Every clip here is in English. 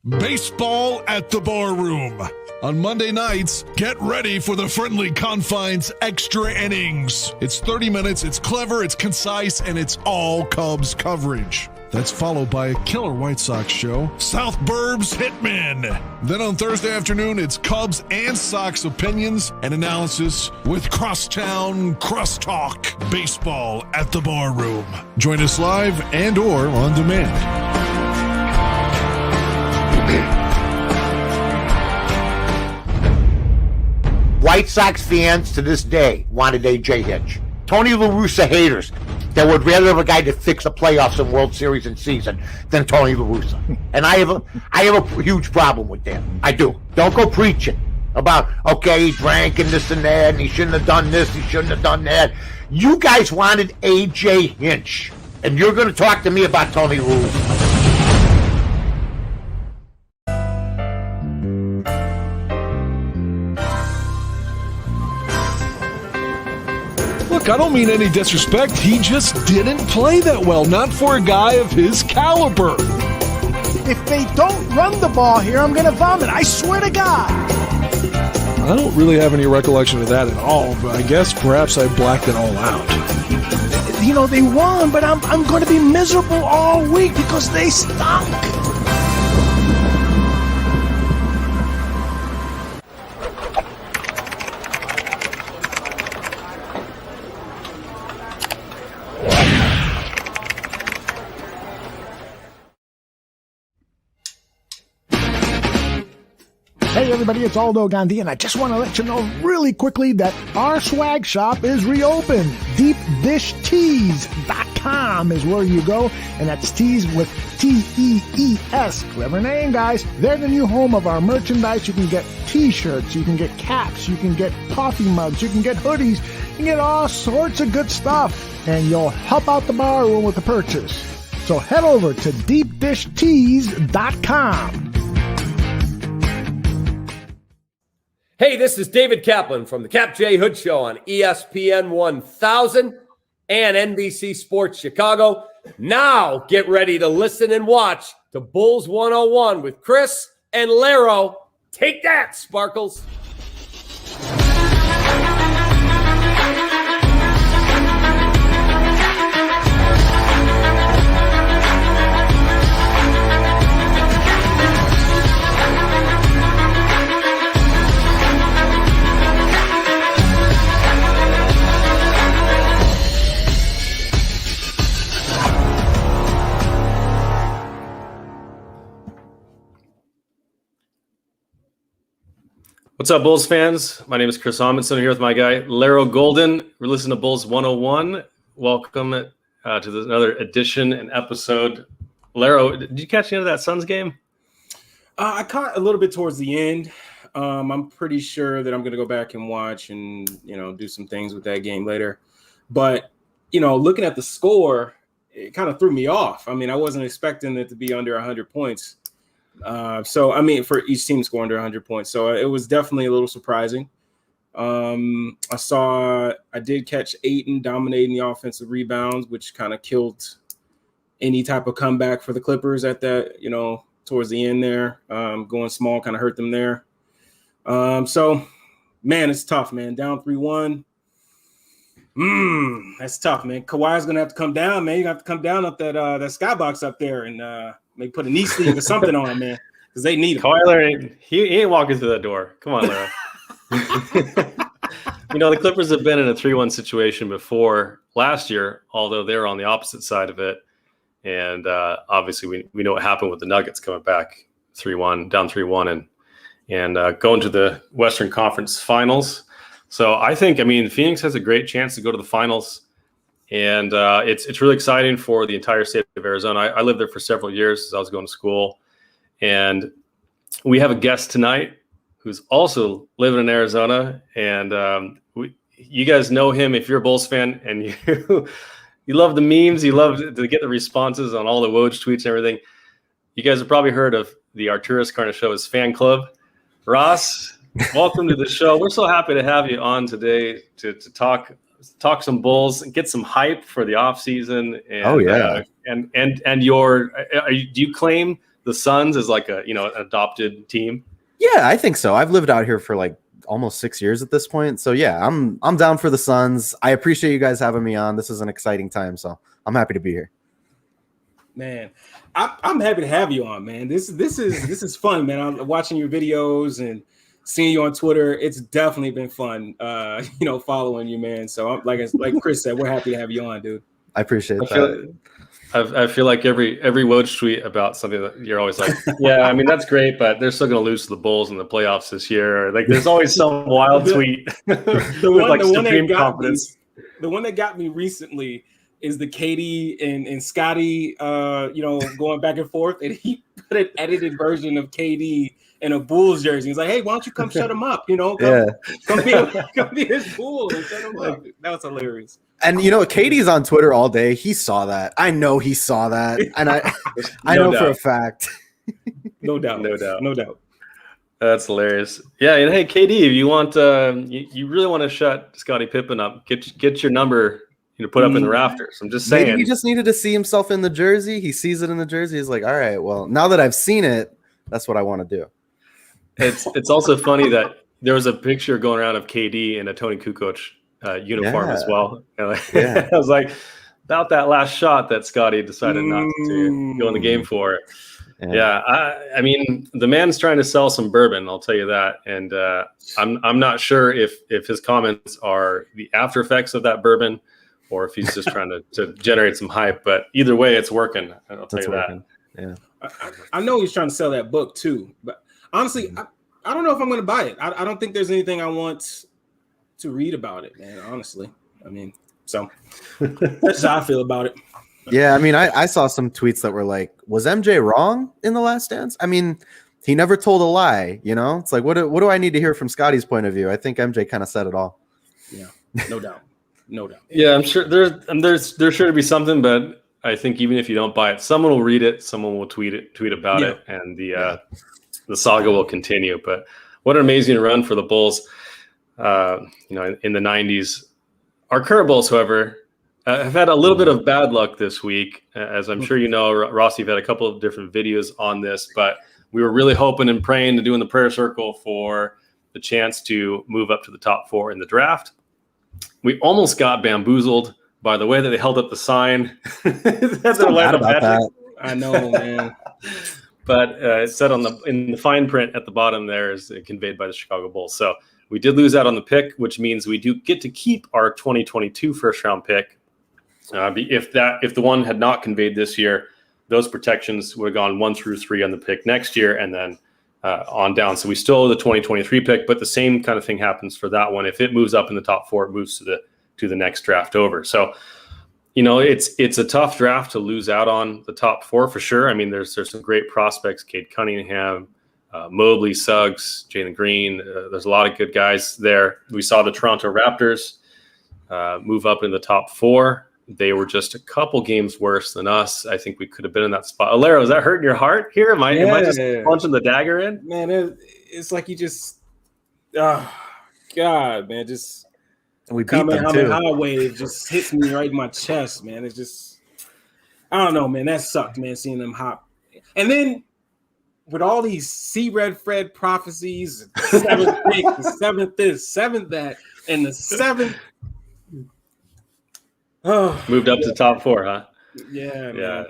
Baseball at the Barroom. On Monday nights, get ready for the Friendly Confines Extra Innings. It's 30 minutes, it's clever, it's concise, and it's all Cubs coverage. That's followed by a killer White Sox show, South Burbs Hitmen. Then on Thursday afternoon, it's Cubs and Sox opinions and analysis with Crosstown Crosstalk. Baseball at the Barroom. Join us live and or on demand. White Sox fans to this day wanted A.J. Hinch. Tony La Russa haters that would rather have a guy that fixed the playoffs and World Series in season than Tony La Russa. And I have a huge problem with that. I do. Don't go preaching about, okay, he drank and this and that, and he shouldn't have done this, he shouldn't have done that. You guys wanted A.J. Hinch, and you're going to talk to me about Tony La Russa. Look, I don't mean any disrespect. He just didn't play that well, not for a guy of his caliber. If they don't run the ball here, I'm going to vomit. I swear to God. I don't really have any recollection of that at all, but I guess perhaps I blacked it all out. You know, they won, but I'm going to be miserable all week because they stunk. Hey everybody, it's Aldo Gandhi, and I just want to let you know really quickly that our swag shop is reopened. DeepDishTees.com is where you go, and that's tees with T-E-E-S. Clever name, guys. They're the new home of our merchandise. You can get t-shirts, you can get caps, you can get coffee mugs, you can get hoodies, you can get all sorts of good stuff, and you'll help out the bar room with the purchase. So head over to DeepDishTees.com. Hey, this is David Kaplan from the Cap J Hood Show on ESPN 1000 and NBC Sports Chicago. Now get ready to listen and watch to Bulls 101 with Chris and Lero. Take that, Sparkles. What's up, Bulls fans? My name is Chris Amundsen. I'm here with my guy, Lero Golden. We're listening to Bulls 101. Welcome to another edition and episode. Lero, did you catch any of that Suns game? I caught a little bit towards the end. I'm pretty sure that I'm going to go back and watch and, do some things with that game later. But, looking at the score, it kind of threw me off. I mean, I wasn't expecting it to be under 100 points. For each team scoring under 100 points. So it was definitely a little surprising. I did catch Ayton dominating the offensive rebounds, which kind of killed any type of comeback for the Clippers at that, towards the end there. Going small kind of hurt them there. Man, it's tough, man. Down 3-1. That's tough, man. Kawhi's going to have to come down, man. You have to come down up that skybox up there and maybe put a knee sleeve or something on him, man, because they need him. Kawhi, he ain't walking through that door. Come on, Lero. The Clippers have been in a 3-1 situation before last year, although they were on the opposite side of it. And obviously we know what happened with the Nuggets coming back 3-1, down 3-1, and going to the Western Conference Finals. So I think, Phoenix has a great chance to go to the finals. And it's really exciting for the entire state of Arizona. I lived there for several years as I was going to school. And we have a guest tonight who's also living in Arizona. And you guys know him if you're a Bulls fan and you love the memes. You love to get the responses on all the Woj tweets and everything. You guys have probably heard of the Artūras Karnišovas fan club. Ross, welcome to the show. We're so happy to have you on today to talk some Bulls and get some hype for the off season. And, oh yeah. Do you claim the Suns as like a, an adopted team? Yeah, I think so. I've lived out here for like almost 6 years at this point. So yeah, I'm down for the Suns. I appreciate you guys having me on. This is an exciting time, so I'm happy to be here. Man, I'm happy to have you on, man. This is fun, man. I'm watching your videos and seeing you on Twitter. It's definitely been fun, following you, man. So I'm like Chris said, we're happy to have you on, dude. I appreciate that. I feel like every Woj tweet about something that you're always like, yeah, I mean, that's great, but they're still going to lose to the Bulls in the playoffs this year. Like, there's always some wild tweet with like supreme confidence. The one that got me recently is the KD and Scotty, going back and forth, and he put an edited version of KD in a Bulls jersey. He's like, "Hey, why don't you come shut him up? Come be his Bull and shut him up." That was hilarious. And Katie's on Twitter all day. He saw that. I know he saw that, and I know for a fact. No doubt. That's hilarious. Yeah, and hey, KD, if you want, you really want to shut Scottie Pippen up, get your number, put up in the rafters. I'm just saying. Maybe he just needed to see himself in the jersey. He sees it in the jersey. He's like, all right, well, now that I've seen it, that's what I want to do. It's also funny that there was a picture going around of KD in a Tony Kukoc uniform as well. I was like, about that last shot that Scotty decided not to go in the game for. Yeah, I mean, the man's trying to sell some bourbon, I'll tell you that. And I'm not sure if his comments are the after effects of that bourbon or if he's just trying to generate some hype. But either way, it's working. I'll tell you that. Yeah, I know he's trying to sell that book too. But honestly, I don't know if I'm going to buy it. I don't think there's anything I want to read about it, man. Honestly, I mean, so that's how I feel about it. Yeah, I mean, I saw some tweets that were like, was MJ wrong in The Last Dance? I mean, he never told a lie, It's like, what do I need to hear from Scotty's point of view? I think MJ kind of said it all. Yeah, no doubt. Yeah, I'm sure there's sure to be something, but I think even if you don't buy it, someone will read it, someone will tweet about it, and the saga will continue. But what an amazing run for the Bulls, in the 90s. Our current Bulls, however, have had a little bit of bad luck this week. As I'm sure you know, Ross, you've had a couple of different videos on this, but we were really hoping and praying to do in the prayer circle for the chance to move up to the top 4 in the draft. We almost got bamboozled by the way that they held up the sign. That's mad about that. I know, man. But it said in the fine print at the bottom there is conveyed by the Chicago Bulls. So we did lose out on the pick, which means we do get to keep our 2022 first round pick. If the one had not conveyed this year, those protections would have gone 1 through 3 on the pick next year, and then on down. So we still owe the 2023 pick, but the same kind of thing happens for that one. If it moves up in the top 4, it moves to the next draft over. So, it's a tough draft to lose out on the top 4 for sure. I mean, there's some great prospects: Cade Cunningham, Mobley, Suggs, Jalen Green. There's a lot of good guys there. We saw the Toronto Raptors move up in the top 4. They were just a couple games worse than us. I think we could have been in that spot. Alero, is that hurting your heart here? Am I just punching the dagger in? Man, it's like you just, oh God, man, just we beat them too. High wave just hits me right in my chest, man. It's just, I don't know, man. That sucked, man. Seeing them hop, and then with all these C-Red Fred prophecies, 7th pick, the 7th this, 7th that, and the 7th. Oh, moved up to top 4, huh? Yeah, man.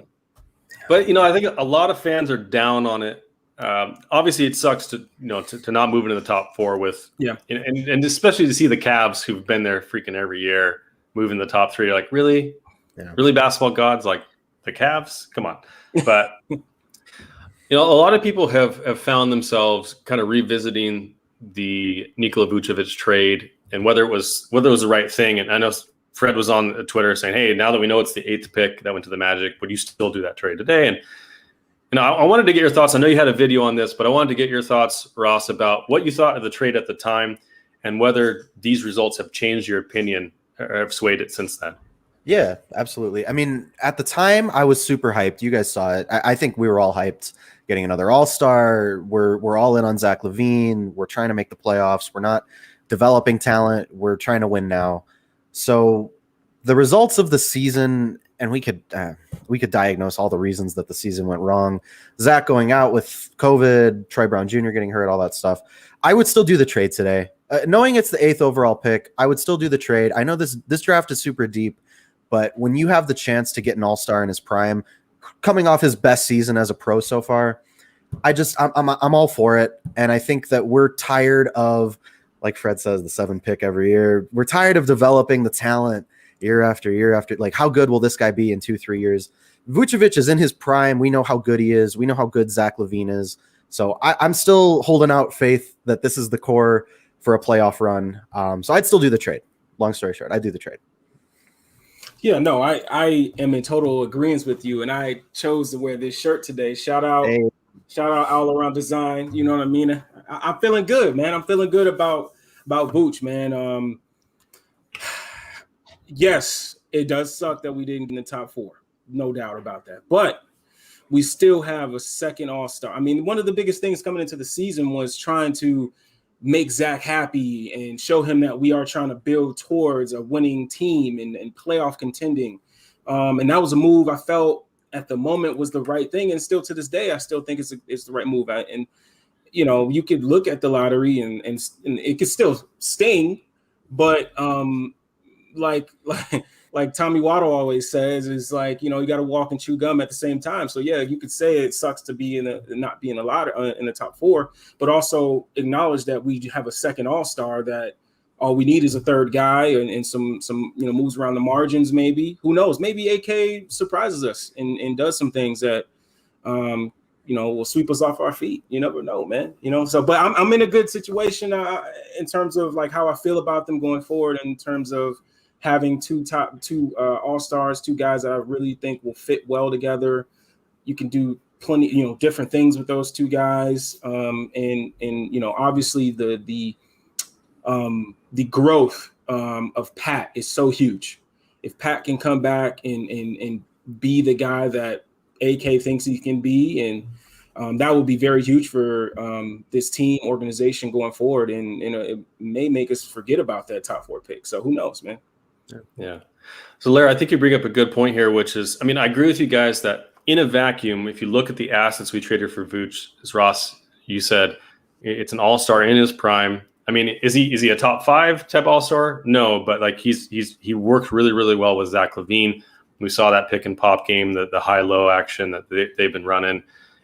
But I think a lot of fans are down on it. Obviously, it sucks to not move into the top 4 with and especially to see the Cavs who've been there freaking every year move in the top 3. You're like, really, really, basketball gods, like the Cavs? Come on. But a lot of people have found themselves kind of revisiting the Nikola Vucevic trade and whether it was the right thing. And I know Fred was on Twitter saying, hey, now that we know it's the 8th pick that went to the Magic, would you still do that trade today? And I wanted to get your thoughts. I know you had a video on this, but I wanted to get your thoughts, Ross, about what you thought of the trade at the time and whether these results have changed your opinion or have swayed it since then. Yeah, absolutely. I mean, at the time, I was super hyped. You guys saw it. I think we were all hyped getting another all-star. We're all in on Zach LaVine. We're trying to make the playoffs. We're not developing talent. We're trying to win now. So the results of the season and we could diagnose all the reasons that the season went wrong. Zach going out with COVID, Troy Brown Jr. getting hurt, all that stuff. I would still do the trade today. Knowing it's the 8th overall pick, I would still do the trade. I know this draft is super deep, but when you have the chance to get an all-star in his prime, coming off his best season as a pro so far, I'm all for it. And I think that we're tired of, like Fred says, the 7th pick every year. We're tired of developing the talent year after year after. Like, how good will this guy be in 2-3 years? Vucevic is in his prime. We know how good he is. We know how good Zach LaVine is. So I'm still holding out faith that this is the core for a playoff run. So I'd still do the trade. Long story short, I'd do the trade. Yeah, no, I am in total agreement with you, and I chose to wear this shirt today. Shout out All Around Design. You know what I mean? I'm feeling good, man. I'm feeling good about Vooch, man. Yes, it does suck that we didn't get in the top 4. No doubt about that. But we still have a second all-star. I mean, one of the biggest things coming into the season was trying to make Zach happy and show him that we are trying to build towards a winning team and playoff contending. And that was a move I felt at the moment was the right thing. And still to this day, I still think it's the right move. And, you know, you could look at the lottery and it could still sting, but like Tommy Waddle always says, is like, you know, you got to walk and chew gum at the same time. So yeah, you could say it sucks to be not being a lot in the top 4, but also acknowledge that we have a second all-star that all we need is a third guy and some moves around the margins. Maybe, who knows? Maybe AK surprises us and does some things that will sweep us off our feet. You never know, man. So but I'm in a good situation in terms of like how I feel about them going forward, in terms of having two all-stars, 2 guys that I really think will fit well together. You can do plenty, different things with those 2 guys. And obviously the growth of Pat is so huge. If Pat can come back and be the guy that AK thinks he can be, and that would be very huge for this team organization going forward. And it may make us forget about that top 4 pick. So who knows, man? Yeah. So Larry, I think you bring up a good point here, which is, I mean, I agree with you guys that in a vacuum, if you look at the assets we traded for Vooch, as Ross, you said, it's an all-star in his prime. I mean, is he a top 5 type all-star? No, but like he worked really, really well with Zach LaVine. We saw that pick and pop game, the high-low action that they've been running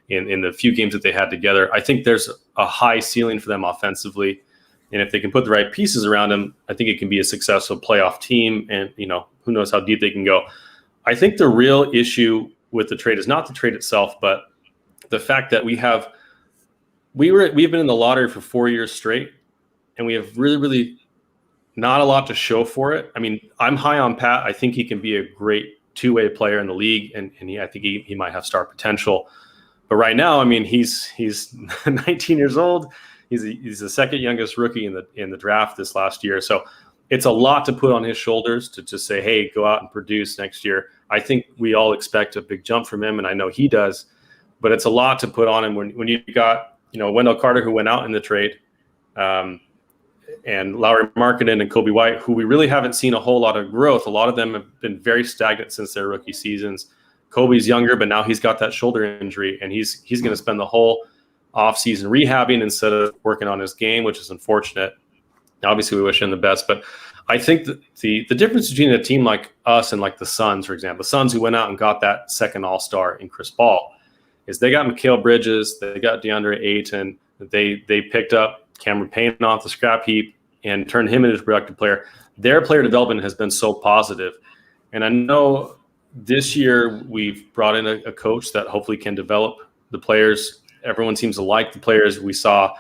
in the few games that they had together. I think there's a high ceiling for them offensively. And if they can put the right pieces around him, I think it can be a successful playoff team. And, who knows how deep they can go. I think the real issue with the trade is not the trade itself, but the fact that we've been in the lottery for 4 years straight, and we have really, really not a lot to show for it. I mean, I'm high on Pat. I think he can be a great 2-way player in the league, and I think he might have star potential. But right now, I mean, he's 19 years old. He's the second youngest rookie in the draft this last year. So it's a lot to put on his shoulders to just say, hey, go out and produce next year. I think we all expect a big jump from him, and I know he does. But it's a lot to put on him when you got, Wendell Carter, who went out in the trade, and Lauri Markkanen and Kobe White, who we really haven't seen a whole lot of growth. A lot of them have been very stagnant since their rookie seasons. Kobe's younger, but now he's got that shoulder injury, and he's going to spend the whole off-season rehabbing instead of working on his game, which is unfortunate. Obviously, we wish him the best, but I think that the difference between a team like us and like the Suns, for example, the Suns who went out and got that second all-star in Chris Paul, is they got Mikal Bridges, they got DeAndre Ayton, they picked up Cameron Payne off the scrap heap and turned him into a productive player. Their player development has been so positive. And I know this year we've brought in a coach that hopefully can develop the players. Everyone seems to like the players. We saw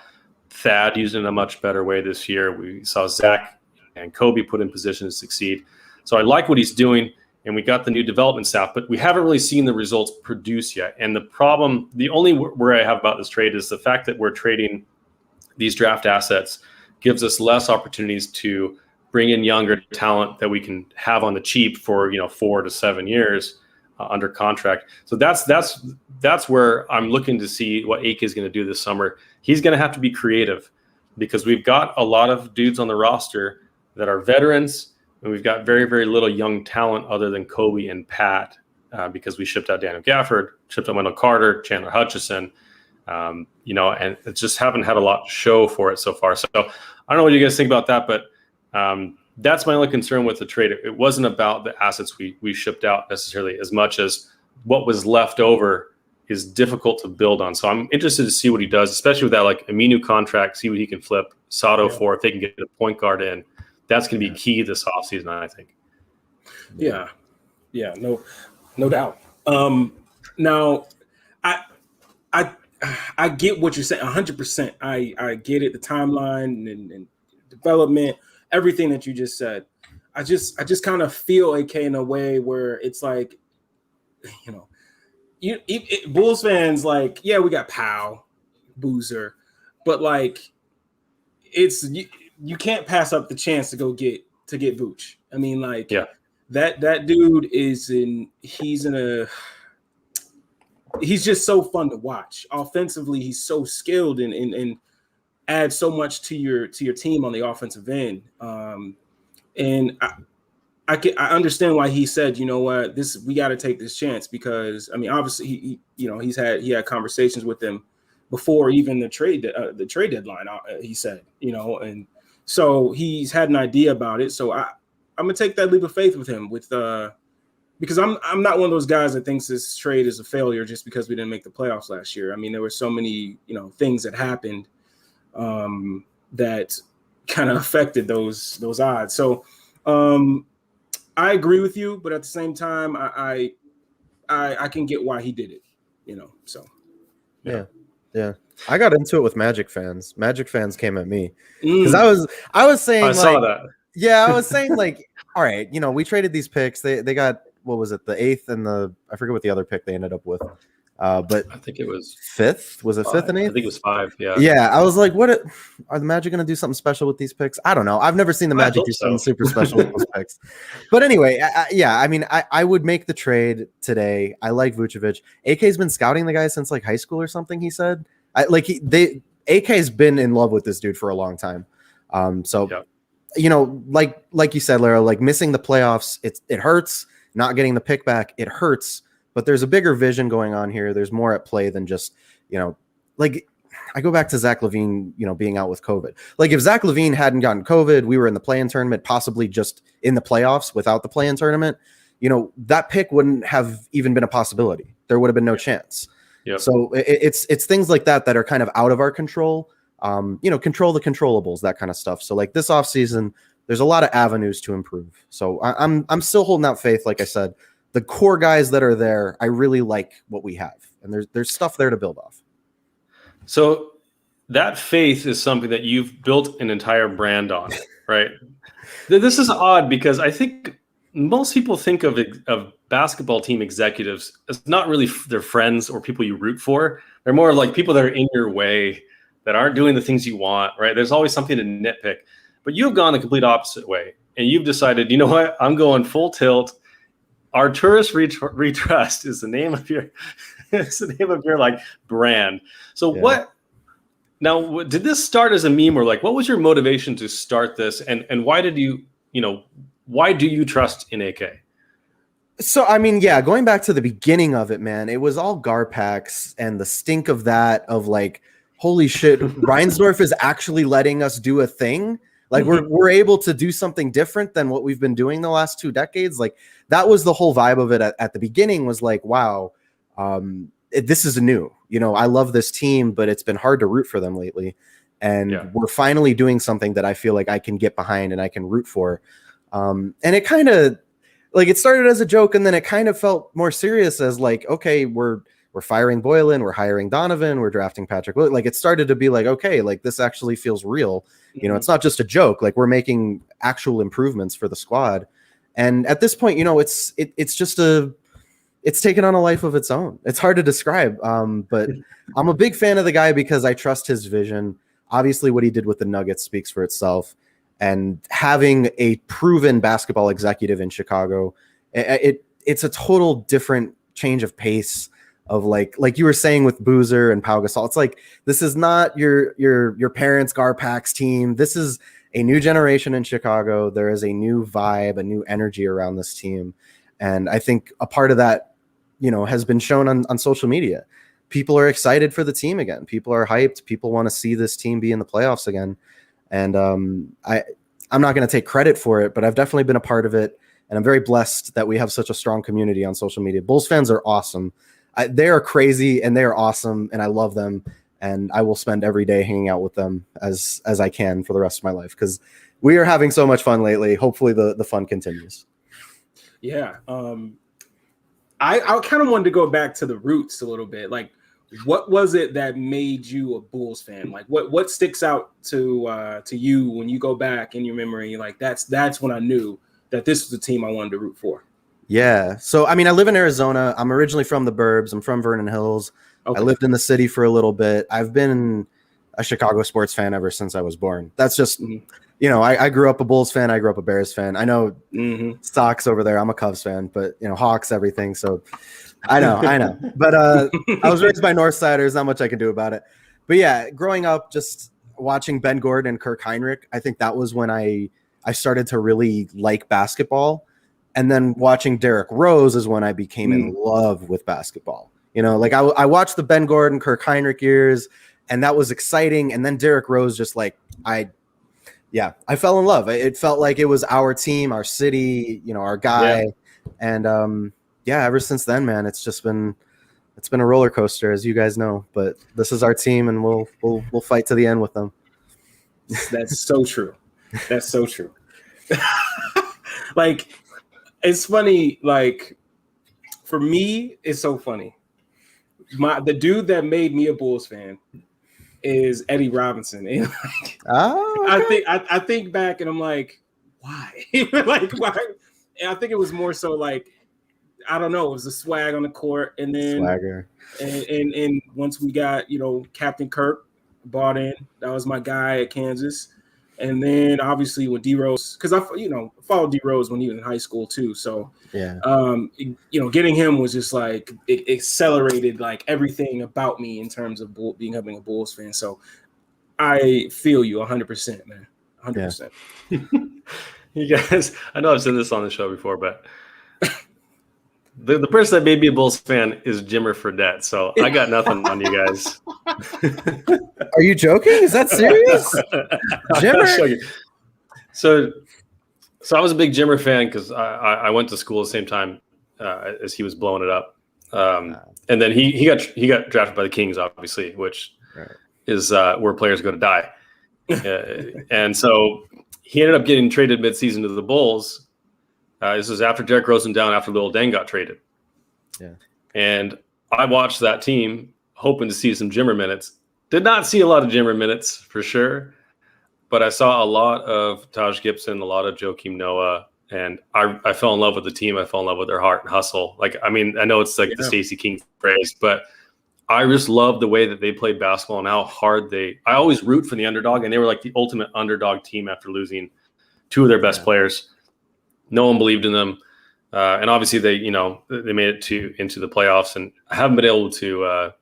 Thad used in a much better way this year. We saw Zach and Kobe put in position to succeed. So I like what he's doing, and we got the new development staff, but we haven't really seen the results produce yet. And the only worry I have about this trade is the fact that we're trading these draft assets gives us less opportunities to bring in younger talent that we can have on the cheap for 4 to 7 years under contract. So that's where I'm looking to see what AK is going to do this summer. He's going to have to be creative because we've got a lot of dudes on the roster that are veterans and we've got very, very little young talent other than Kobe and Pat, because we shipped out Daniel Gafford, shipped out Wendell Carter, Chandler Hutchison, and it just haven't had a lot to show for it so far. So I don't know what you guys think about that, but that's my only concern with the trade. It wasn't about the assets we shipped out necessarily as much as what was left over is difficult to build on. So I'm interested to see what he does, especially with that like Aminu contract, see what he can flip Sato for, if they can get a point guard in. That's going to be key this offseason, I think. Yeah, no doubt. Now, I get what you're saying 100%. I get it, the timeline and development, everything that you just said. I just kind of feel AK in a way where it's like, Bulls fans like, yeah, we got Powell, Boozer, but like, it's you can't pass up the chance to get Vooch. I mean, like, that dude he's just so fun to watch. Offensively, he's so skilled and adds so much to your team on the offensive end. And I understand why he said, you know what, we got to take this chance, because I mean, obviously he had conversations with them before even the trade deadline. He said, and so he's had an idea about it. So I'm gonna take that leap of faith with him because I'm not one of those guys that thinks this trade is a failure just because we didn't make the playoffs last year. I mean, there were so many things that happened that kind of affected those odds. So I agree with you, but at the same time, I can get why he did it. So yeah. I got into it with Magic fans. Magic fans came at me because I was saying, I saw that. Yeah, I was saying like, all right, we traded these picks. They got, what was it, the 8th and I forget what the other pick they ended up with. But I think it was 5th. Was it 5th and 8th? I think it was 5. Yeah. Yeah. I was like, are the Magic going to do something special with these picks? I don't know. I've never seen the Magic do something super special with those picks. But anyway, I mean, I would make the trade today. I like Vucevic. AK's been scouting the guy since like high school or something. He said, AK's been in love with this dude for a long time. Like you said, Lara, like missing the playoffs, it hurts. Not getting the pick back, it hurts. But there's a bigger vision going on here. There's more at play than just, like I go back to Zach LaVine, being out with COVID. Like if Zach LaVine hadn't gotten COVID, we were in the play-in tournament, possibly just in the playoffs without the play-in tournament, that pick wouldn't have even been a possibility. There would have been no chance. Yep. So it's things like that are kind of out of our control. Control the controllables, that kind of stuff. So like this offseason, there's a lot of avenues to improve. So I'm still holding out faith. Like I said, the core guys that are there, I really like what we have, and there's stuff there to build off. So that faith is something that you've built an entire brand on, right? This is odd because I think most people think of basketball team executives as not really their friends or people you root for. They're more like people that are in your way, that aren't doing the things you want, right? There's always something to nitpick. But you've gone the complete opposite way, and you've decided, you know what? I'm going full tilt. Artūras Retrust is the name of your like brand. So what? Now, did this start as a meme, or like what was your motivation to start this, and why did why do you trust in AK? So I mean, going back to the beginning of it, man, it was all Garpax and the stink of that, of like, holy shit, Reinsdorf is actually letting us do a thing. Like we're able to do something different than what we've been doing the last 2 decades. Like that was the whole vibe of it at the beginning, was like, wow, this is new. I love this team, but it's been hard to root for them lately. And we're finally doing something that I feel like I can get behind and I can root for. And it kind of like, it started as a joke, and then it kind of felt more serious as like, okay, we're firing Boylan, we're hiring Donovan, we're drafting Patrick. Like it started to be like, okay, like this actually feels real. It's not just a joke. Like we're making actual improvements for the squad. And at this point, it's just it's taken on a life of its own. It's hard to describe. But I'm a big fan of the guy because I trust his vision. Obviously what he did with the Nuggets speaks for itself, and having a proven basketball executive in Chicago, it's a total different change of pace. Of like you were saying with Boozer and Pau Gasol, it's like, this is not your parents' Garpax team. This is a new generation in Chicago. There is a new vibe, a new energy around this team. And I think a part of that, has been shown on social media. People are excited for the team again. People are hyped. People want to see this team be in the playoffs again. And I'm not going to take credit for it, but I've definitely been a part of it. And I'm very blessed that we have such a strong community on social media. Bulls fans are awesome. They are crazy and they are awesome, and I love them. And I will spend every day hanging out with them as I can for the rest of my life, because we are having so much fun lately. Hopefully the fun continues. Yeah. I kind of wanted to go back to the roots a little bit. Like, what was it that made you a Bulls fan? Like, what sticks out to you when you go back in your memory? Like, that's when I knew that this was the team I wanted to root for. Yeah. So, I mean, I live in Arizona. I'm originally from the burbs. I'm from Vernon Hills. Okay. I lived in the city for a little bit. I've been a Chicago sports fan ever since I was born. That's just, I grew up a Bulls fan. I grew up a Bears fan. I know Sox over there. I'm a Cubs fan, but, Hawks, everything. So I know. But I was raised by Northsiders. Not much I can do about it. But yeah, growing up, just watching Ben Gordon and Kirk Heinrich, I think that was when I started to really like basketball. And then watching Derrick Rose is when I became in love with basketball. Like I watched the Ben Gordon, Kirk Heinrich years, and that was exciting. And then Derrick Rose, just like I fell in love. It felt like it was our team, our city, our guy. Yeah. And ever since then, man, it's been a roller coaster, as you guys know. But this is our team, and we'll fight to the end with them. That's so true. That's so true. Like, it's funny. Like, for me, it's so funny. The dude that made me a Bulls fan is Eddie Robinson. And like, okay. I think back and I'm like, why? Like, why? And I think it was more so like, I don't know, it was the swag on the court, and then swagger. And once we got Captain Kirk bought in, that was my guy at Kansas. And then obviously when D Rose, because I followed D Rose when he was in high school too. So yeah, getting him was just like it accelerated like everything about me in terms of having a Bulls fan. So I feel you 100%, man, 100%. Yeah. You guys, I know I've said this on the show before, but the person that made me a Bulls fan is Jimmer Fredette. So I got nothing on you guys. Are you joking? Is that serious? Jimmer? So I was a big Jimmer fan because I went to school at the same time as he was blowing it up. And then he got drafted by the Kings, obviously, which is where players go to die. And so he ended up getting traded midseason to the Bulls. This was after Derrick Rose went down, after Lil Deng got traded. Yeah. And I watched that team hoping to see some Jimmer minutes. Did not see a lot of Jimmer minutes for sure, but I saw a lot of Taj Gibson, a lot of Joakim Noah, and I fell in love with the team. I fell in love with their heart and hustle. Like, I mean, I know it's like the Stacey King phrase, but I just love the way that they played basketball and how hard I always root for the underdog, and they were like the ultimate underdog team after losing two of their best players. No one believed in them. And obviously they made it into the playoffs, and I haven't been able to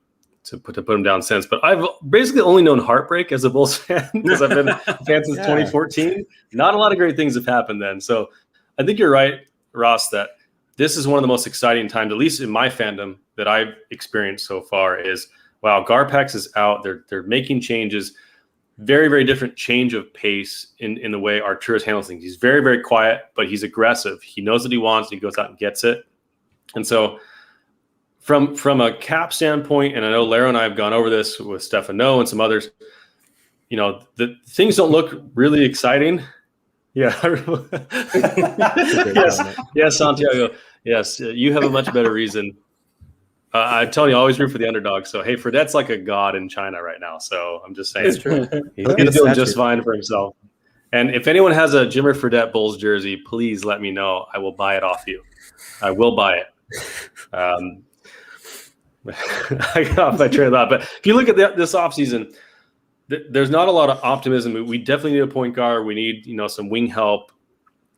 put them down since. But I've basically only known heartbreak as a Bulls fan because I've been a fan since 2014. Not a lot of great things have happened then. So I think you're right, Ross, that this is one of the most exciting times, at least in my fandom, that I've experienced so far is, wow, Garpax is out. They're making changes. Very, very different change of pace in the way Artūras handles things. He's very, very quiet, but he's aggressive. He knows what he wants. He goes out and gets it. And so from a cap standpoint, and I know Laro and I have gone over this with Stefano and some others, the things don't look really exciting. Yeah. Yes, Santiago. Yes, you have a much better reason. I'm telling you, I always root for the underdog. So, hey, Fredette's like a god in China right now. So I'm just saying, it's true. He's doing just fine for himself. And if anyone has a Jimmer Fredette Bulls jersey, please let me know. I will buy it off you. I will buy it. I got off my train of thought. But if you look at this offseason, there's not a lot of optimism. We definitely need a point guard. We need some wing help.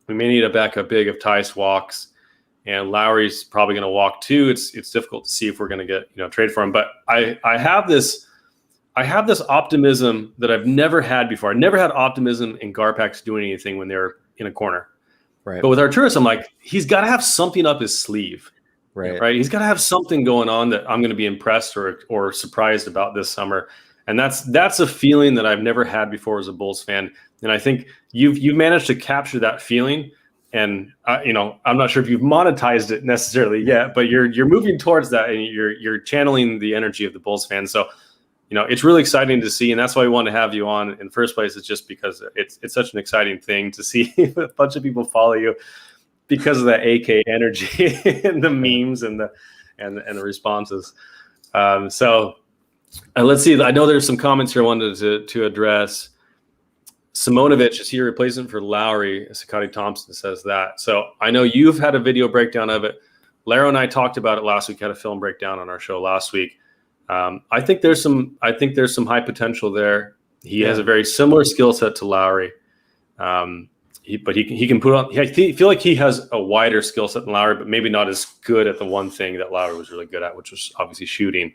We may need a backup big if Tice walks. And Lowry's probably going to walk too. It's difficult to see if we're going to get trade for him. But I have this I have this optimism that I've never had before. I never had optimism in Garpax doing anything when they're in a corner. Right. But with Artūras, I'm like, he's got to have something up his sleeve. Right. He's got to have something going on that I'm going to be impressed or surprised about this summer. And that's a feeling that I've never had before as a Bulls fan. And I think you've managed to capture that feeling. And I'm not sure if you've monetized it necessarily yet, but you're moving towards that, and you're channeling the energy of the Bulls fans. So, it's really exciting to see, and that's why we want to have you on in the first place. It's just because it's such an exciting thing to see a bunch of people follow you because of that AK energy and the memes and the responses. So let's see. I know there's some comments here I wanted to address. Simonovic, is he a replacement for Lowry? Sakati Thompson says that. So I know you've had a video breakdown of it. Laro and I talked about it last week. Had a film breakdown on our show last week. I think there's some high potential there. He has a very similar skill set to Lowry. But he can put on. I feel like he has a wider skill set than Lowry, but maybe not as good at the one thing that Lowry was really good at, which was obviously shooting.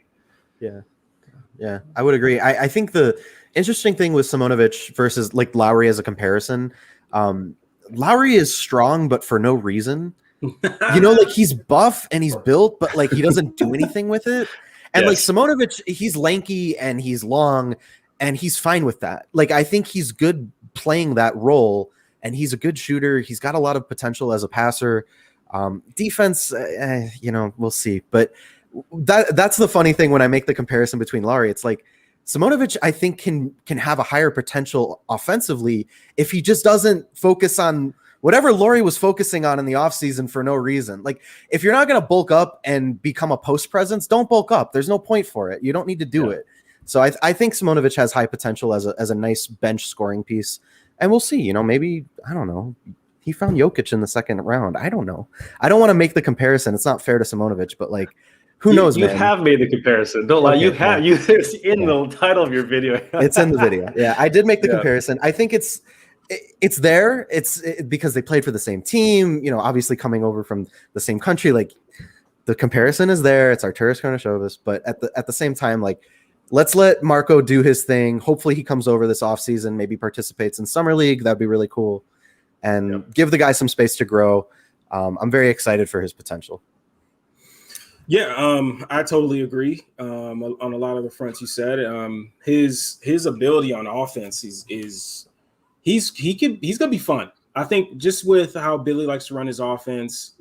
Yeah, I would agree. I think the interesting thing with Simonovic versus like Lowry as a comparison, Lowry is strong, but for no reason. Like he's buff and he's built, but like he doesn't do anything with it. And like Simonovic, he's lanky and he's long, and he's fine with that. Like I think he's good playing that role, and he's a good shooter. He's got a lot of potential as a passer. Defense, we'll see. But that's the funny thing when I make the comparison between Lowry. It's like Simonovic, I think, can have a higher potential offensively if he just doesn't focus on whatever Lowry was focusing on in the offseason for no reason. Like, if you're not going to bulk up and become a post presence, don't bulk up. There's no point for it. You don't need to do it. So I think Simonovic has high potential as a nice bench scoring piece. And we'll see, maybe, I don't know. He found Jokic in the second round. I don't know. I don't want to make the comparison. It's not fair to Simonovic, but like, who knows, you man? You have made the comparison. Don't lie. You have. It's in the title of your video. It's in the video. Yeah, I did make the comparison. I think it's there. It's because they played for the same team. Obviously coming over from the same country. Like the comparison is there. It's Artūras Karnišovas, but at the same time, like let's let Marco do his thing. Hopefully he comes over this offseason, maybe participates in summer league. That'd be really cool, and give the guy some space to grow. I'm very excited for his potential. Yeah, I totally agree on a lot of the fronts you said. His ability on offense he's gonna be fun. I think just with how Billy likes to run his offense,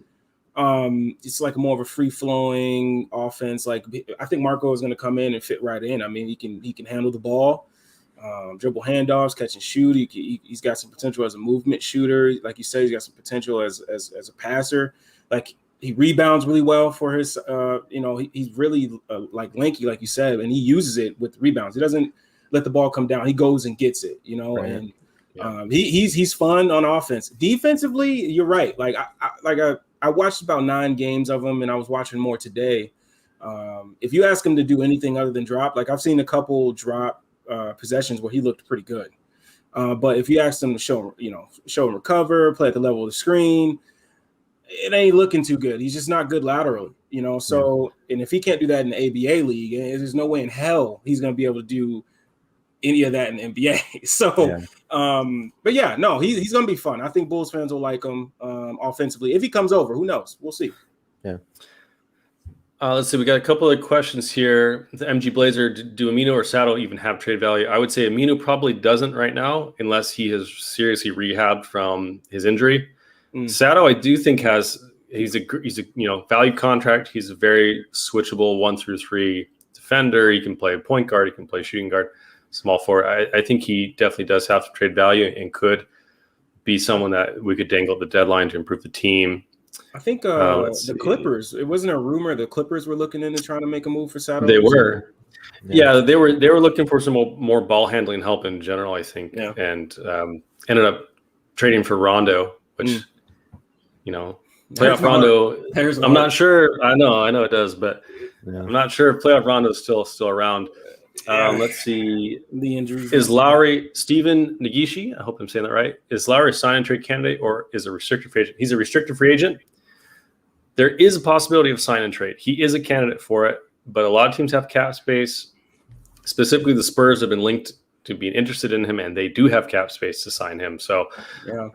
it's like more of a free flowing offense. Like I think Marco is gonna come in and fit right in. I mean, he can handle the ball, dribble handoffs, catch and shoot. He's got some potential as a movement shooter. Like you said, he's got some potential as a passer. Like he rebounds really well for his, he's really like lanky, like you said, and he uses it with rebounds. He doesn't let the ball come down. He goes and gets it, right. And he's fun on offense. Defensively, you're right. Like I watched about 9 games of him, and I was watching more today. If you ask him to do anything other than drop, like I've seen a couple drop possessions where he looked pretty good. But if you ask him to show and recover, play at the level of the screen, it ain't looking too good. He's just not good laterally, So, and if he can't do that in the ABA league, there's no way in hell he's going to be able to do any of that in the NBA. So, but yeah, no, he's going to be fun. I think Bulls fans will like him offensively. If he comes over, who knows? We'll see. Yeah. Let's see. We got a couple of questions here. The MG Blazer, do Amino or Sato even have trade value? I would say Amino probably doesn't right now, unless he has seriously rehabbed from his injury. Sato, I do think he's a valued contract. He's a very switchable 1 through 3 defender. He can play point guard. He can play shooting guard, small forward. I think he definitely does have trade value and could be someone that we could dangle at the deadline to improve the team. I think the Clippers. It wasn't a rumor the Clippers were looking into trying to make a move for Sato. They were. Yeah, they were looking for some more ball handling help in general, I think, and ended up trading for Rondo, which. Playoff Rondo. I'm not sure. I know it does, but I'm not sure if playoff Rondo is still around. Let's see. The injuries. Is Lowry Steven Nagishi? I hope I'm saying that right. Is Lowry a sign and trade candidate or is a restricted free agent? He's a restricted free agent. There is a possibility of sign and trade. He is a candidate for it, but a lot of teams have cap space. Specifically, the Spurs have been linked to being interested in him, and they do have cap space to sign him. So, yeah.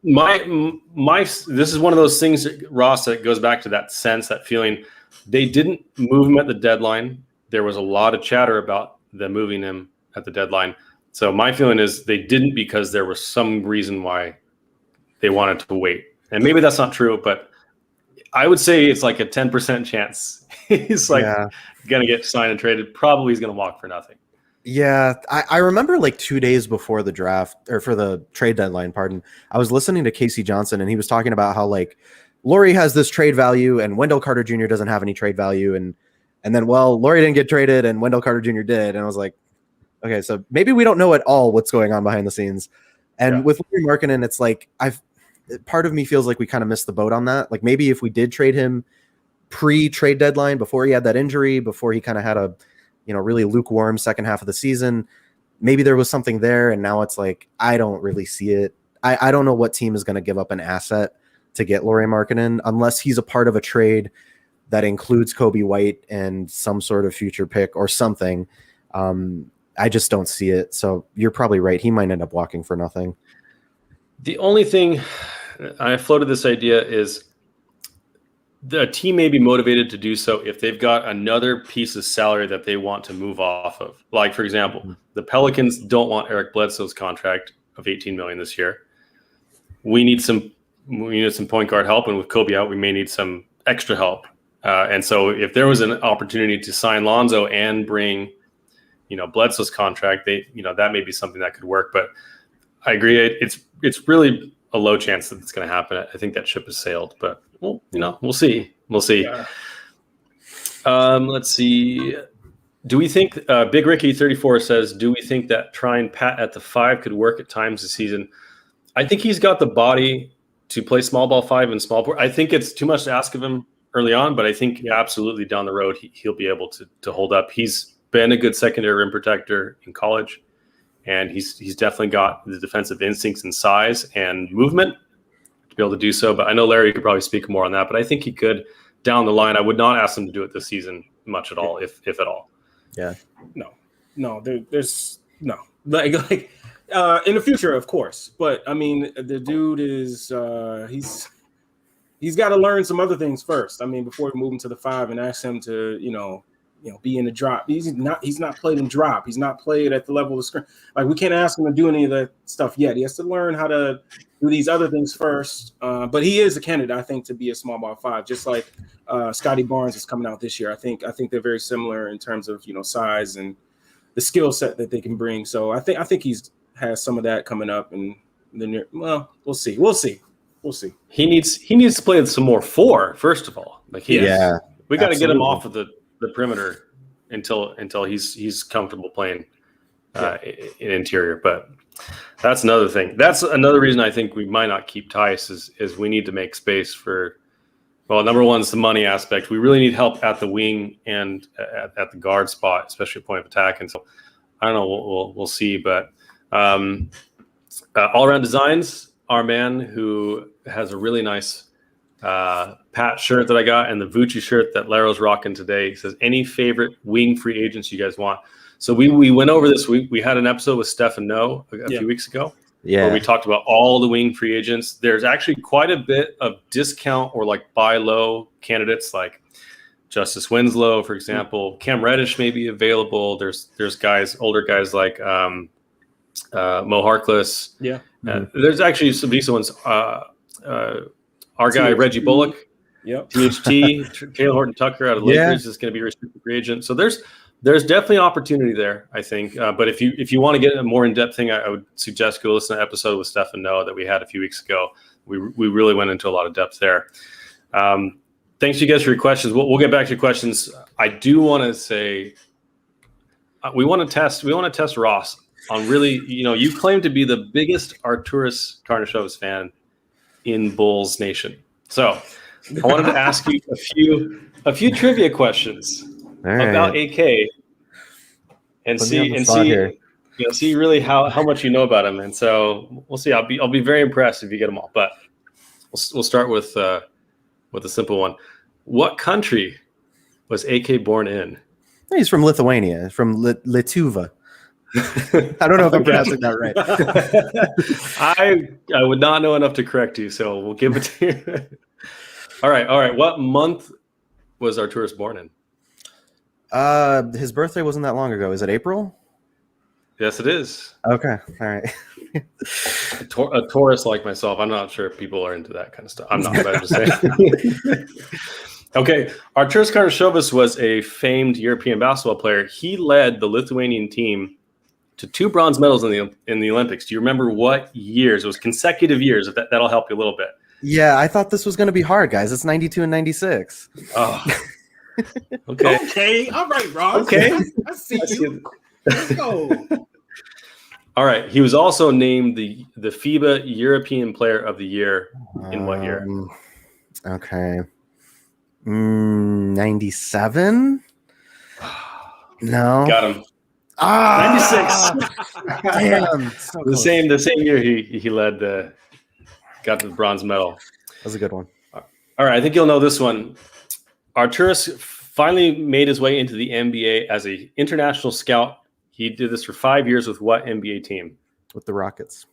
This is one of those things, Ross, that goes back to that sense, that feeling. They didn't move him at the deadline. There was a lot of chatter about them moving him at the deadline. So my feeling is they didn't because there was some reason why they wanted to wait. And maybe that's not true, but I would say it's like a 10% chance he's like going to get signed and traded. Probably he's going to walk for nothing. Yeah, I remember like 2 days before the draft, or for the trade deadline, pardon, I was listening to Casey Johnson, and he was talking about how like Laurie has this trade value and Wendell Carter Jr. doesn't have any trade value. And then, well, Laurie didn't get traded and Wendell Carter Jr. did. And I was like, okay, so maybe we don't know at all what's going on behind the scenes. And with Laurie Markkinen, it's like part of me feels like we kind of missed the boat on that. Like maybe if we did trade him pre-trade deadline, before he had that injury, before he kind of had a, really lukewarm second half of the season, maybe there was something there. And now it's like, I don't really see it. I don't know what team is going to give up an asset to get Laurie Markkinen unless he's a part of a trade that includes Kobe White and some sort of future pick or something. I just don't see it. So you're probably right. He might end up walking for nothing. The only thing I floated this idea is the team may be motivated to do so if they've got another piece of salary that they want to move off of. Like, for example, the Pelicans don't want Eric Bledsoe's contract of $18 million this year. We need some point guard help, and with Kobe out, we may need some extra help. And so if there was an opportunity to sign Lonzo and bring, Bledsoe's contract, that may be something that could work. But I agree, it's really a low chance that it's going to happen. I think that ship has sailed, but we'll see. We'll see. Yeah. Let's see. Do we think Big Ricky 34 says, do we think that trying Pat at the 5 could work at times this season? I think he's got the body to play small ball 5 and small ball. I think it's too much to ask of him early on, but I think absolutely down the road he'll be able to hold up. He's been a good secondary rim protector in college, and he's definitely got the defensive instincts and size and movement to be able to do so. But I know Larry could probably speak more on that, but I think he could down the line. I would not ask him to do it this season much at all, if at all. Yeah. No, there's no like in the future, of course. But I mean, the dude is he's got to learn some other things first. I mean, before we move him to the 5 and ask him to, be in the drop. He's not played in drop. He's not played at the level of the screen. Like, we can't ask him to do any of that stuff yet. He has to learn how to do these other things first. But he is a candidate, I think, to be a small ball 5, just like Scotty Barnes is coming out this year. I think they're very similar in terms of, size and the skill set that they can bring. So I think has some of that coming up, and then we'll see. He needs to play some more 4, first of all. Like we got to get him off of the perimeter until he's comfortable playing in interior. But that's another thing. That's another reason I think we might not keep Tice is we need to make space for. Well, number one is the money aspect. We really need help at the wing and at the guard spot, especially point of attack. And so I don't know. We'll see. But all around designs, our man who has a really nice Pat shirt that I got and the Vucci shirt that Laro's rocking today. He says, any favorite wing free agents you guys want? So we went over this. We had an episode with Stefan No a few weeks ago. Where we talked about all the wing free agents. There's actually quite a bit of discount or like buy low candidates, like Justice Winslow, for example. Cam Reddish may be available. There's older guys like Mo Harkless. Yeah. There's actually some decent ones. Our guy Reggie Bullock. Yep. THT, Taylor Horton Tucker out of Lakers is going to be a restricted free agent. So there's definitely opportunity there, I think. But if you want to get a more in-depth thing, I would suggest go listen to an episode with Stefan Noah that we had a few weeks ago. We really went into a lot of depth there. Thanks you guys for your questions. We'll get back to your questions. I do want to say we want to test Ross on really, you claim to be the biggest Artūras Karnišovas fan in Bulls Nation. So I wanted to ask you a few trivia questions about AK and see really how much you know about him. And so we'll see. I'll be very impressed if you get them all. But we'll start with a simple one. What country was AK born in? He's from Lithuania, from Lietuva. I don't know if I'm pronouncing that right. I would not know enough to correct you, so we'll give it to you. All right. What month was Artūras born in? His birthday wasn't that long ago. Is it April? Yes, it is. Okay, all right. A Taurus like myself, I'm not sure if people are into that kind of stuff. I'm not, but I'm just saying. Okay, Artūras Karnišovas was a famed European basketball player. He led the Lithuanian team to 2 bronze medals in the Olympics. Do you remember what years? It was consecutive years. That'll help you a little bit. Yeah, I thought this was going to be hard, guys. It's 92 and 96. Oh. Okay. Okay. All right, Ross. Okay. I see you. Let's go. All right. He was also named the FIBA European Player of the Year in what year? Okay. 97? No. Got him. 96. Damn. So The same year he led got the bronze medal. That was a good one. All right. I think you'll know this one. Artūras finally made his way into the NBA as an international scout. He did this for 5 years with what NBA team? With the Rockets.